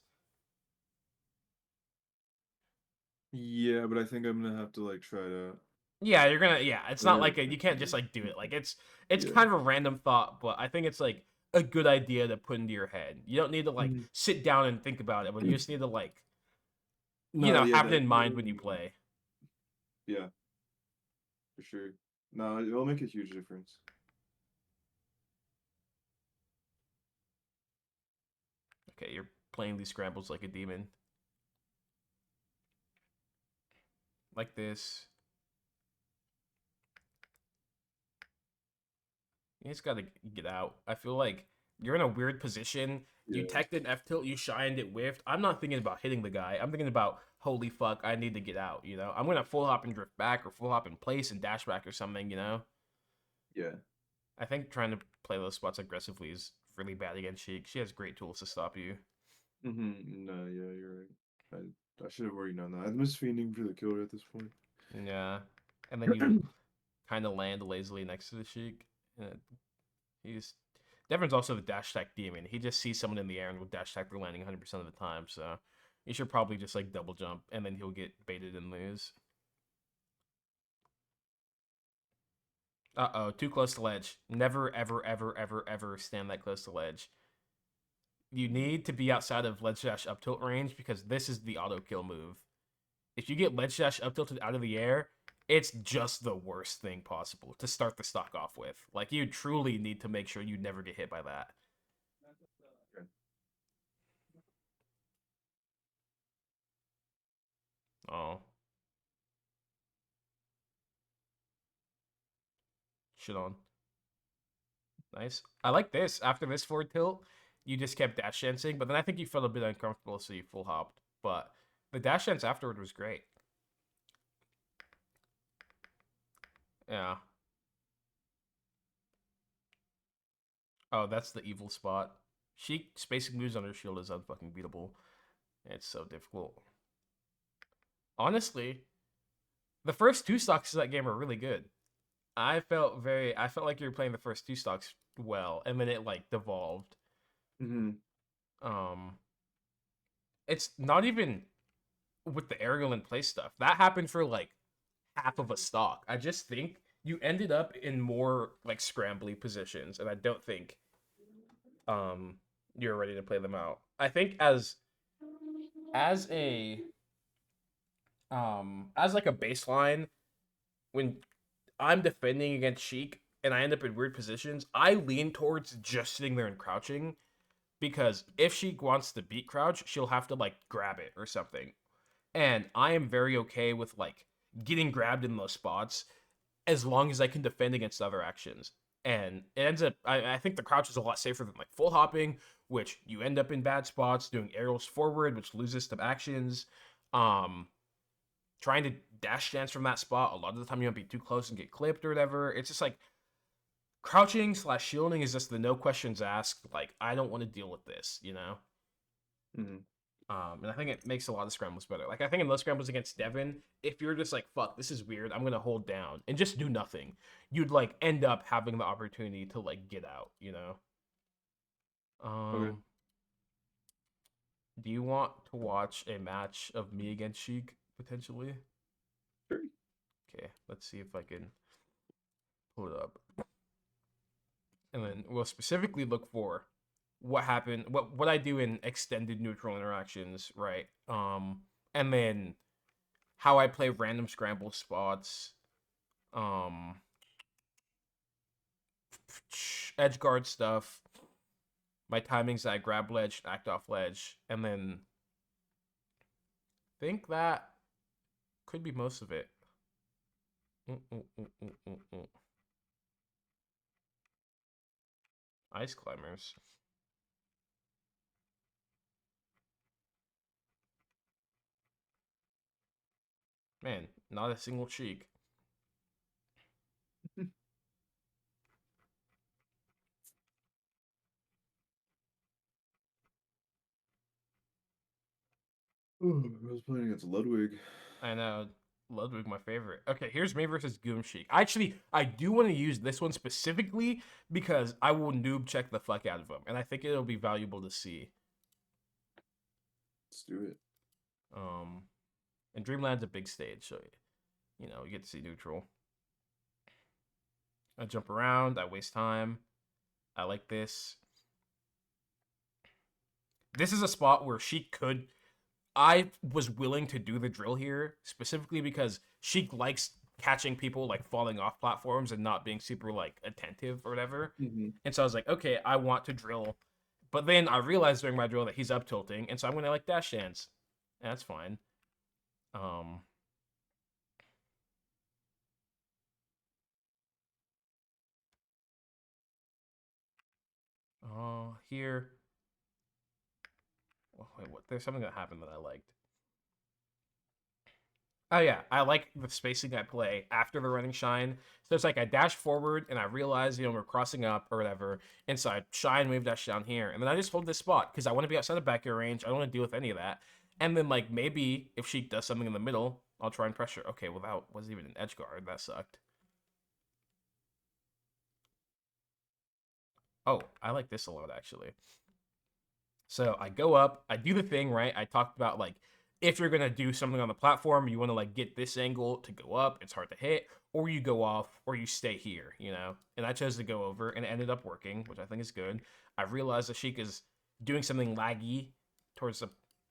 [SPEAKER 2] Yeah, but I think I'm gonna have to like try to
[SPEAKER 1] Yeah, you're gonna. Yeah, it's not like you can't just
[SPEAKER 2] figure.
[SPEAKER 1] like do it. Like it's
[SPEAKER 2] Yeah.
[SPEAKER 1] kind of a random thought, but I think it's like a good idea to put into your head. You don't need to like
[SPEAKER 2] Mhm.
[SPEAKER 1] sit down and think about it, but you just need to like
[SPEAKER 2] No, yeah,
[SPEAKER 1] have it
[SPEAKER 2] that
[SPEAKER 1] in mind when you play.
[SPEAKER 2] yeah, for sure. No, it'll make a huge difference.
[SPEAKER 1] Okay, you're playing these scrambles like a demon, like this. You just gotta get out. I feel like you're in a weird position. You
[SPEAKER 2] Yeah.
[SPEAKER 1] teched an F tilt, you shined, it whiffed. I'm not thinking about hitting the guy. I'm thinking about holy fuck, I need to get out. You know, I'm gonna full hop and drift back, or full hop in place and dash back or something. You know.
[SPEAKER 2] Yeah.
[SPEAKER 1] I think trying to play those spots aggressively is really bad against Sheik. She has great tools to stop you.
[SPEAKER 2] Mm-hmm. No, yeah, you're right. I should have already known that. I'm just fiending for the killer at this point.
[SPEAKER 1] Yeah. And then you kind of land lazily next to the Sheik. And he's Devon's also the dash tech demon. He just sees someone in the air and will dash tech for landing 100% of the time. So you should probably just like double jump and then he'll get baited and lose. Uh oh, too close to ledge. Never, ever, ever, ever, ever stand that close to ledge. You need to be outside of ledge dash up tilt range because this is the auto kill move. If you get ledge dash up tilted out of the air, it's just the worst thing possible to start the stock off with. Like you truly need to make sure you never get hit by that.
[SPEAKER 2] Okay.
[SPEAKER 1] Oh, shit on. Nice. I like this. After this forward tilt, you just kept dash dancing, but then I think you felt a bit uncomfortable, so you full hopped. But the dash dance afterward was great. Yeah. Oh, that's the evil spot. Sheik's basic moves on her shield is unfucking beatable. It's so difficult. Honestly, the first two stocks of that game are really good. I felt like you were playing the first two stocks well, and then it like devolved.
[SPEAKER 2] Mm-hmm.
[SPEAKER 1] Um, it's not even with the aerial and play stuff. That happened for like half of a stock. I just think you ended up in more like scrambly positions, and I don't think um you're ready to play them out. I think as a as like a baseline, when I'm defending against Sheik and I end up in weird positions, I lean towards just sitting there and crouching because if Sheik wants to beat crouch, she'll have to like grab it or something. And I am very okay with like getting grabbed in those spots as long as I can defend against other actions. And it ends up, I think the crouch is a lot safer than like full hopping, which you end up in bad spots, doing aerials forward, which loses some actions. Um, Trying to dash dance from that spot, a lot of the time you might be too close and get clipped or whatever. It's just like crouching slash shielding is just the no questions asked. Like, I don't want to deal with this, you know?
[SPEAKER 2] Mm-hmm.
[SPEAKER 1] And I think it makes a lot of scrambles better. Like I think in those scrambles against Devin, if you're just like, fuck, this is weird, I'm gonna hold down and just do nothing, you'd like end up having the opportunity to like get out, you know?
[SPEAKER 2] Okay.
[SPEAKER 1] Um, do you want to watch a match of me against Sheik potentially?
[SPEAKER 2] Sure.
[SPEAKER 1] Okay, let's see if I can pull it up. And then we'll specifically look for what happened, what I do in extended neutral interactions, right? And then how I play random scramble spots, um, edge guard stuff, my timings that I grab ledge, act off ledge, and then think that could be most of it. Mm, mm, mm, mm, mm, mm. Ice climbers. Man, not a single cheek.
[SPEAKER 2] Oh, I was playing against Ludwig.
[SPEAKER 1] I know. Ludwig, my favorite. Okay, here's me versus Goom Sheik. Actually, I do want to use this one specifically because I will noob check the fuck out of him, and I think it'll be valuable to see.
[SPEAKER 2] Let's do it.
[SPEAKER 1] Um, and Dreamland's a big stage, so you know you get to see neutral. I jump around. I waste time. I like this. This is a spot where she could. I was willing to do the drill here specifically because Sheik likes catching people like falling off platforms and not being super like attentive or whatever.
[SPEAKER 2] Mm-hmm.
[SPEAKER 1] And so I was like, okay, I want to drill. But then I realized during my drill that he's up tilting, and so I'm gonna like dash dance. And that's fine. Um Here. Oh, wait, what? There's something that happened that I liked. Oh yeah, I like the spacing I play after the running shine. So it's like I dash forward and I realize, you know, we're crossing up or whatever. And so I shine, wave dash down here. And then I just hold this spot because I want to be outside of back air range. I don't want to deal with any of that. And then like maybe if she does something in the middle, I'll try and pressure. Okay, well that wasn't even an edge guard. That sucked. Oh, I like this a lot actually. So I go up, I do the thing, right? I talked about like if you're gonna do something on the platform, you want to like get this angle to go up, it's hard to hit, or you go off, or you stay here, you know? And I chose to go over and it ended up working, which I think is good. I realized that Sheik is doing something laggy towards the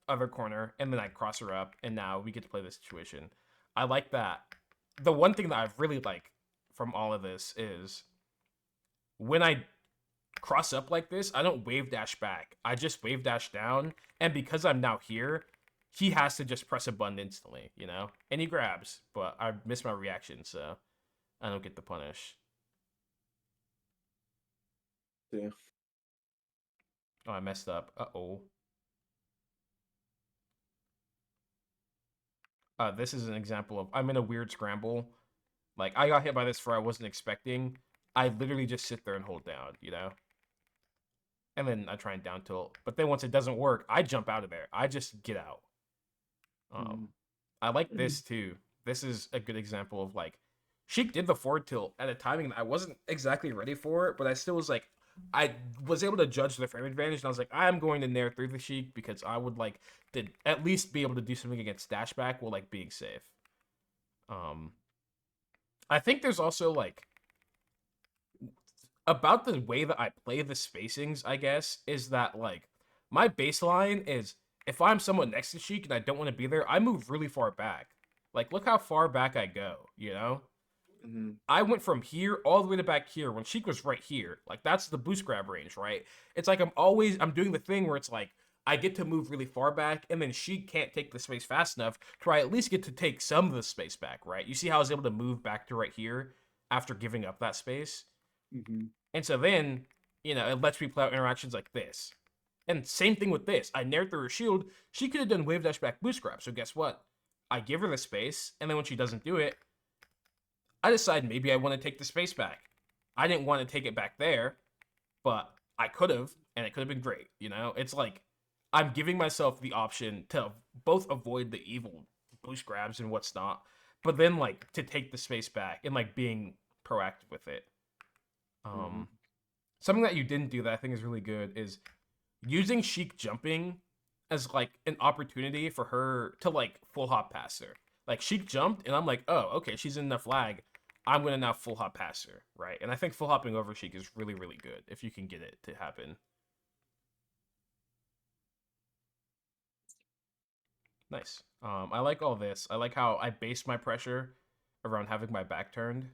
[SPEAKER 1] other corner, and then I cross her up, and now we get to play this situation. I like that. The one thing that I really like from all of this is when I cross up like this, I don't wave dash back. I just wave dash down, and because I'm now here, he has to just press a button instantly, you know? And he grabs, but I miss my reaction, so I don't get the punish.
[SPEAKER 2] Yeah.
[SPEAKER 1] Oh, I messed up. Uh-oh. This is an example of I'm in a weird scramble. Like, I got hit by this for I wasn't expecting. I literally just sit there and hold down, you know?
[SPEAKER 3] and then I try and down tilt. But then once it doesn't work, I jump out of there. I just get out.
[SPEAKER 2] Mhm.
[SPEAKER 3] I like this too. This is a good example of like Sheik did the forward tilt at a timing that I wasn't exactly ready for it, but I still was like I was able to judge the frame advantage, and I was like, I'm going to nair through the Sheik because I would like to at least be able to do something against dash back while like being safe. Um, I think there's also like about the way that I play the spacings, I guess, is that like my baseline is if I'm somewhat next to Sheik and I don't want to be there, I move really far back. Like, look how far back I go, you know?
[SPEAKER 2] Mhm.
[SPEAKER 3] I went from here all the way to back here when Sheik was right here. Like, that's the boost grab range, right? It's like I'm doing the thing where it's like I get to move really far back, and then Sheik can't take the space fast enough to where I at least get to take some of the space back, right? You see how I was able to move back to right here after giving up that space?
[SPEAKER 2] Mhm.
[SPEAKER 3] And so then, it lets me play out interactions like this. And same thing with this. I nared through her shield. She could have done wave dash back boost grab. So guess what? I give her the space, and then when she doesn't do it, I decide maybe I want to take the space back. I didn't want to take it back there, but I could have, and it could have been great. It's like I'm giving myself the option to both avoid the evil boost grabs and what's not, but then like to take the space back and like being proactive with it.
[SPEAKER 2] Mhm.
[SPEAKER 3] Um, Something that you didn't do that I think is really good is using Sheik jumping as like an opportunity for her to like full hop past her. Like Sheik jumped, and I'm like, oh, okay, she's in the flag. I'm gonna now full hop past her, right? And I think full hopping over Sheik is really, really good if you can get it to happen. Nice. I like all this. I like how I base my pressure around having my back turned,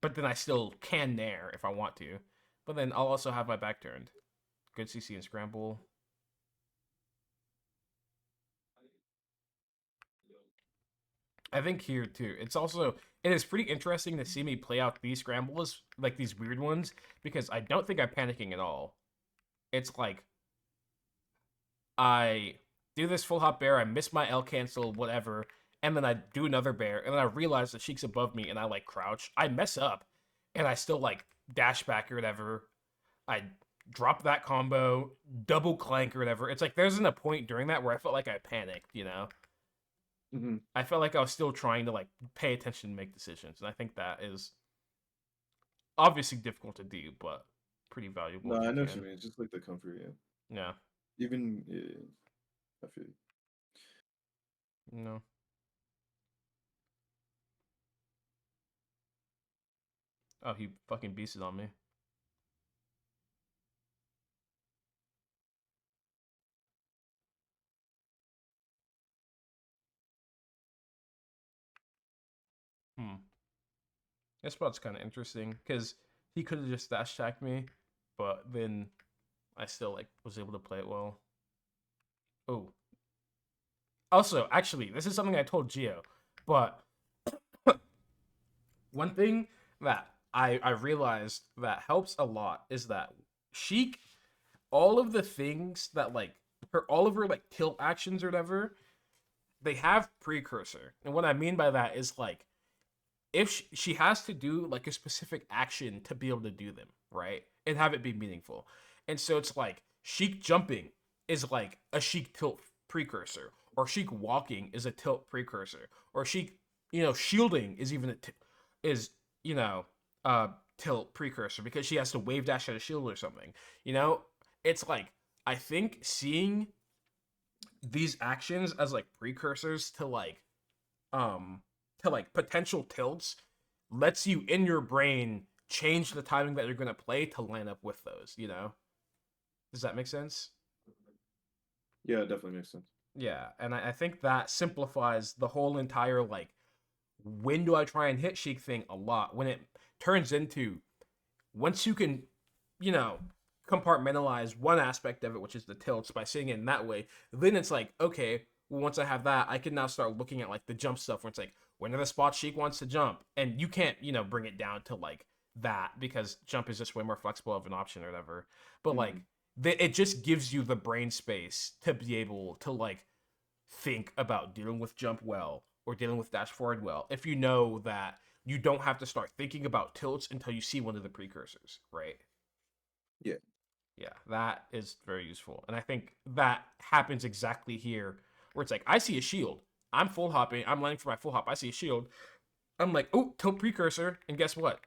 [SPEAKER 3] but then I still can nair if I want to. But then I'll also have my back turned. Good CC and scramble. I think here too. It is pretty interesting to see me play out these scrambles, like these weird ones, because I don't think I'm panicking at all. It's like I do this full hop bear, I miss my L cancel, whatever, and then I do another bear, and then I realize the Sheik's above me, and I like crouch. I mess up, and I still like dash back or whatever. I drop that combo, double clank or whatever. It's like there isn't a point during that where I felt like I panicked.
[SPEAKER 2] Mhm.
[SPEAKER 3] I felt like I was still trying to like pay attention and make decisions, and I think that is obviously difficult to do, but pretty valuable
[SPEAKER 2] No,
[SPEAKER 3] if
[SPEAKER 2] I
[SPEAKER 3] you
[SPEAKER 2] know what you
[SPEAKER 3] can.
[SPEAKER 2] mean. It's just like the comfort, yeah.
[SPEAKER 3] Yeah.
[SPEAKER 2] Even yeah, I feel you.
[SPEAKER 3] No. Oh, he fucking beasted on me. Hmm. This spot's kind of interesting because he could have just dash attacked me, but then I still like was able to play it well. Oh. Also, actually, this is something I told Gio, but one thing that I realized that helps a lot is that Sheik, all of the things that like all of her like tilt actions or whatever, they have precursor. And what I mean by that is like if she has to do like a specific action to be able to do them, right? And have it be meaningful. And so it's like Sheik jumping is like a Sheik tilt precursor, or Sheik walking is a tilt precursor, or Sheik, shielding is even is, you know, uh tilt precursor because she has to wave dash at a shield or something. You know, it's like I think seeing these actions as like precursors um to like potential tilts lets you in your brain change the timing that you're going to play to line up with those. Does that make sense?
[SPEAKER 2] Yeah, it definitely makes sense.
[SPEAKER 3] Yeah, and I think that simplifies the whole entire like when do I try and hit Sheik thing a lot when it turns into once you can, you know, compartmentalize one aspect of it, which is the tilts, by seeing it in that way, then it's like, okay, well, once I have that, I can now start looking at like the jump stuff where it's like, when are the spots Sheik wants to jump? And you can't, bring it down to like that because jump is just way more flexible of an option or whatever. But like,
[SPEAKER 2] Mhm.
[SPEAKER 3] it just gives you the brain space to be able to like think about dealing with jump well or dealing with dash forward well if you know that you don't have to start thinking about tilts until you see one of the precursors, right? Yeah, that is very useful. And I think that happens exactly here, where it's like, I see a shield. I'm full hopping. I'm landing for my full hop. I see a shield. I'm like, oh, tilt precursor. And guess what?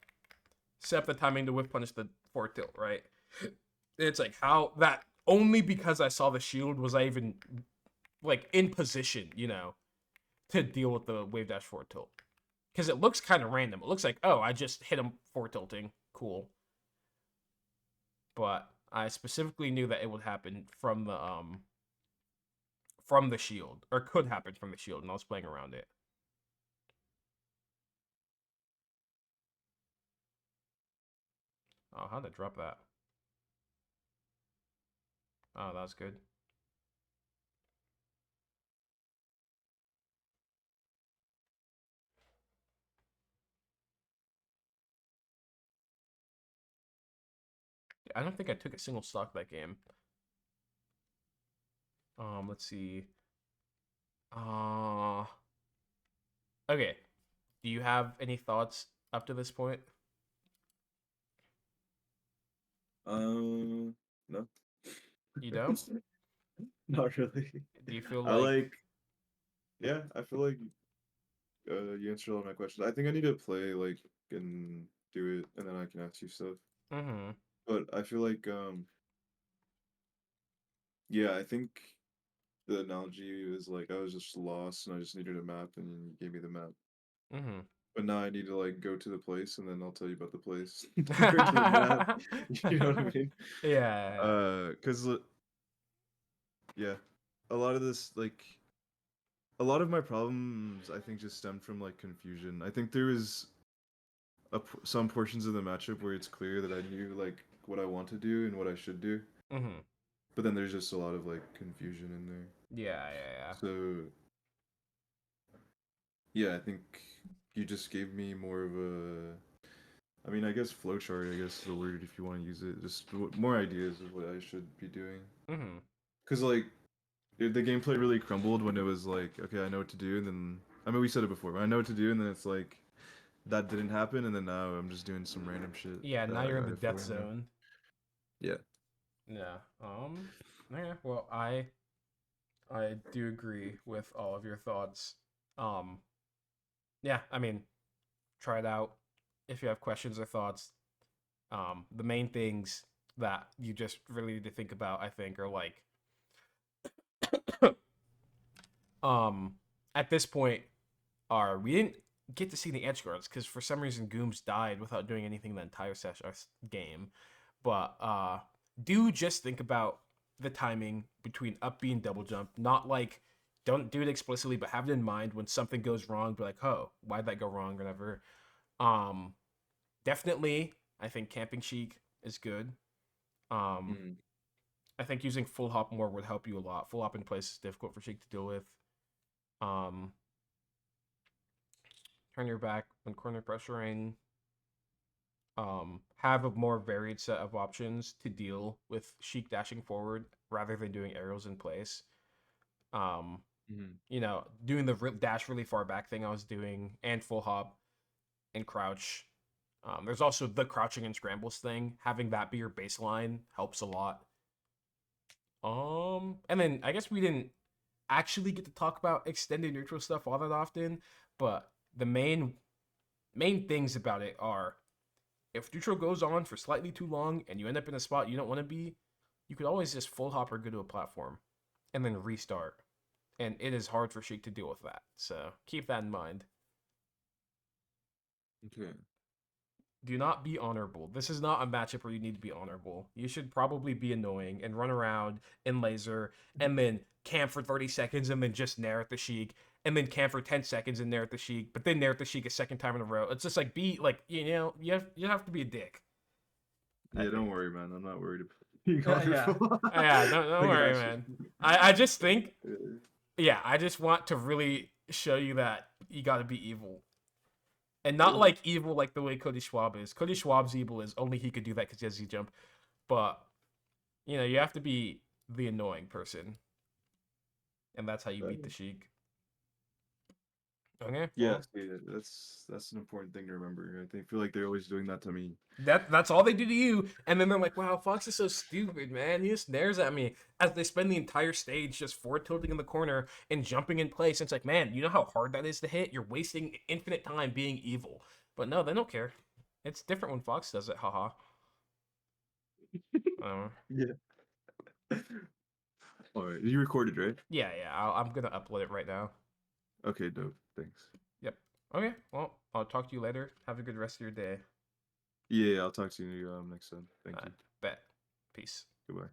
[SPEAKER 3] Set up the timing to whiff punish the forward tilt, right? And it's like, how that only because I saw the shield was I even like in position, to deal with the wave dash forward tilt. Because it looks kind of random. It looks like, oh, I just hit him forward tilting. Cool. But I specifically knew that it would happen from the shield, or could happen from the shield, and I was playing around it. Oh, how'd I drop that? Oh, that was good. I don't think I took a single stock that game. Let's see. Okay. Do you have any thoughts up to this point?
[SPEAKER 2] No.
[SPEAKER 3] You don't?
[SPEAKER 2] Not really.
[SPEAKER 3] Do you feel
[SPEAKER 2] I
[SPEAKER 3] like
[SPEAKER 2] yeah, I feel like you answered all my questions. I think I need to play and do it, and then I can ask you stuff.
[SPEAKER 3] mm-hmm.
[SPEAKER 2] But I feel like yeah, I think the analogy is like I was just lost and I just needed a map, and you gave me the map.
[SPEAKER 3] Mm-hmm.
[SPEAKER 2] But now I need to go to the place, and then I'll tell you about the place compared to the map. You know what I mean?
[SPEAKER 3] Yeah.
[SPEAKER 2] Cause yeah, a lot of this a lot of my problems I think just stemmed from confusion. I think there was some portions of the matchup where it's clear that I knew what I want to do and what I should do,
[SPEAKER 3] Mm-hmm.
[SPEAKER 2] but then there's just a lot of confusion in there.
[SPEAKER 3] Yeah.
[SPEAKER 2] So yeah, I think you just gave me more of a. I mean, I guess flowchart, I guess is the word if you want to use it. Just more ideas of what I should be doing.
[SPEAKER 3] Mm-hmm.
[SPEAKER 2] Cause the gameplay really crumbled when it was like, okay, I know what to do, and then I mean we said it before, but I know what to do, and then it's like that didn't happen, and then now I'm just doing some random shit
[SPEAKER 3] Yeah,
[SPEAKER 2] that
[SPEAKER 3] now
[SPEAKER 2] I
[SPEAKER 3] you're in the
[SPEAKER 2] gotta
[SPEAKER 3] death
[SPEAKER 2] figure out.
[SPEAKER 3] zone.
[SPEAKER 2] Yeah.
[SPEAKER 3] Yeah. Yeah, well, I do agree with all of your thoughts. Um, yeah, I mean, try it out if you have questions or thoughts. The main things that you just really need to think about, I think, are like, um, at this point, are we didn't get to see the edge guards because for some reason Gooms died without doing anything the entire game. But do just think about the timing between up B and double jump. Not like don't do it explicitly, but have it in mind when something goes wrong. Be like, oh, why'd that go wrong? Whatever. Um, definitely, I think camping Sheik is good. Um,
[SPEAKER 2] Mm.
[SPEAKER 3] I think using full hop more would help you a lot. Full hop in place is difficult for Sheik to deal with. Um, turn your back when corner pressuring. Have a more varied set of options to deal with Sheik dashing forward rather than doing aerials in place. Um,
[SPEAKER 2] Mm.
[SPEAKER 3] Doing the dash really far back thing I was doing and full hop and crouch. There's also the crouching and scrambles thing. Having that be your baseline helps a lot. And then I guess we didn't actually get to talk about extended neutral stuff all that often, but the main things about it are if neutral goes on for slightly too long and you end up in a spot you don't want to be, you could always just full hop or go to a platform and then restart. And it is hard for Sheik to deal with that. So keep that in mind.
[SPEAKER 2] Okay.
[SPEAKER 3] Do not be honorable. This is not a matchup where you need to be honorable. You should probably be annoying and run around and laser and then camp for 30 seconds and then just nair at the Sheik and then camp for 10 seconds and nair at the Sheik, but then nair at the Sheik a second time in a row. It's just like be like, you have to be a dick. I
[SPEAKER 2] Yeah, don't
[SPEAKER 3] think.
[SPEAKER 2] worry, man. I'm not worried about you.
[SPEAKER 3] Yeah. Yeah, don't
[SPEAKER 2] I
[SPEAKER 3] worry,
[SPEAKER 2] got you.
[SPEAKER 3] man. I just think,
[SPEAKER 2] Yeah.
[SPEAKER 3] yeah, I just want to really show you that you got to be evil. And not
[SPEAKER 2] Yeah.
[SPEAKER 3] like evil like the way Cody Schwab is. Cody Schwab's evil is only he could do that because he has Z jump. But, you have to be the annoying person. And that's how you beat the Sheik. Okay.
[SPEAKER 2] Yeah,
[SPEAKER 3] Well,
[SPEAKER 2] see, that's an important thing to remember. Feel like they're always doing that to me.
[SPEAKER 3] that's all they do to you, and then they're like, "Wow, Fox is so stupid, man. He just stares at me." As they spend the entire stage just forward tilting in the corner and jumping in place. And it's like, man, you know how hard that is to hit. You're wasting infinite time being evil. But no, they don't care. It's different when Fox does it. Haha.
[SPEAKER 2] Yeah. All right, you recorded, right?
[SPEAKER 3] Yeah. I'm gonna upload it right now.
[SPEAKER 2] Okay, dope. Thanks.
[SPEAKER 3] Yep. Okay. Well, I'll talk to you later. Have a good rest of your day.
[SPEAKER 2] Yeah, I'll talk to you next time. Thank you.
[SPEAKER 3] Bet. Peace.
[SPEAKER 2] Goodbye.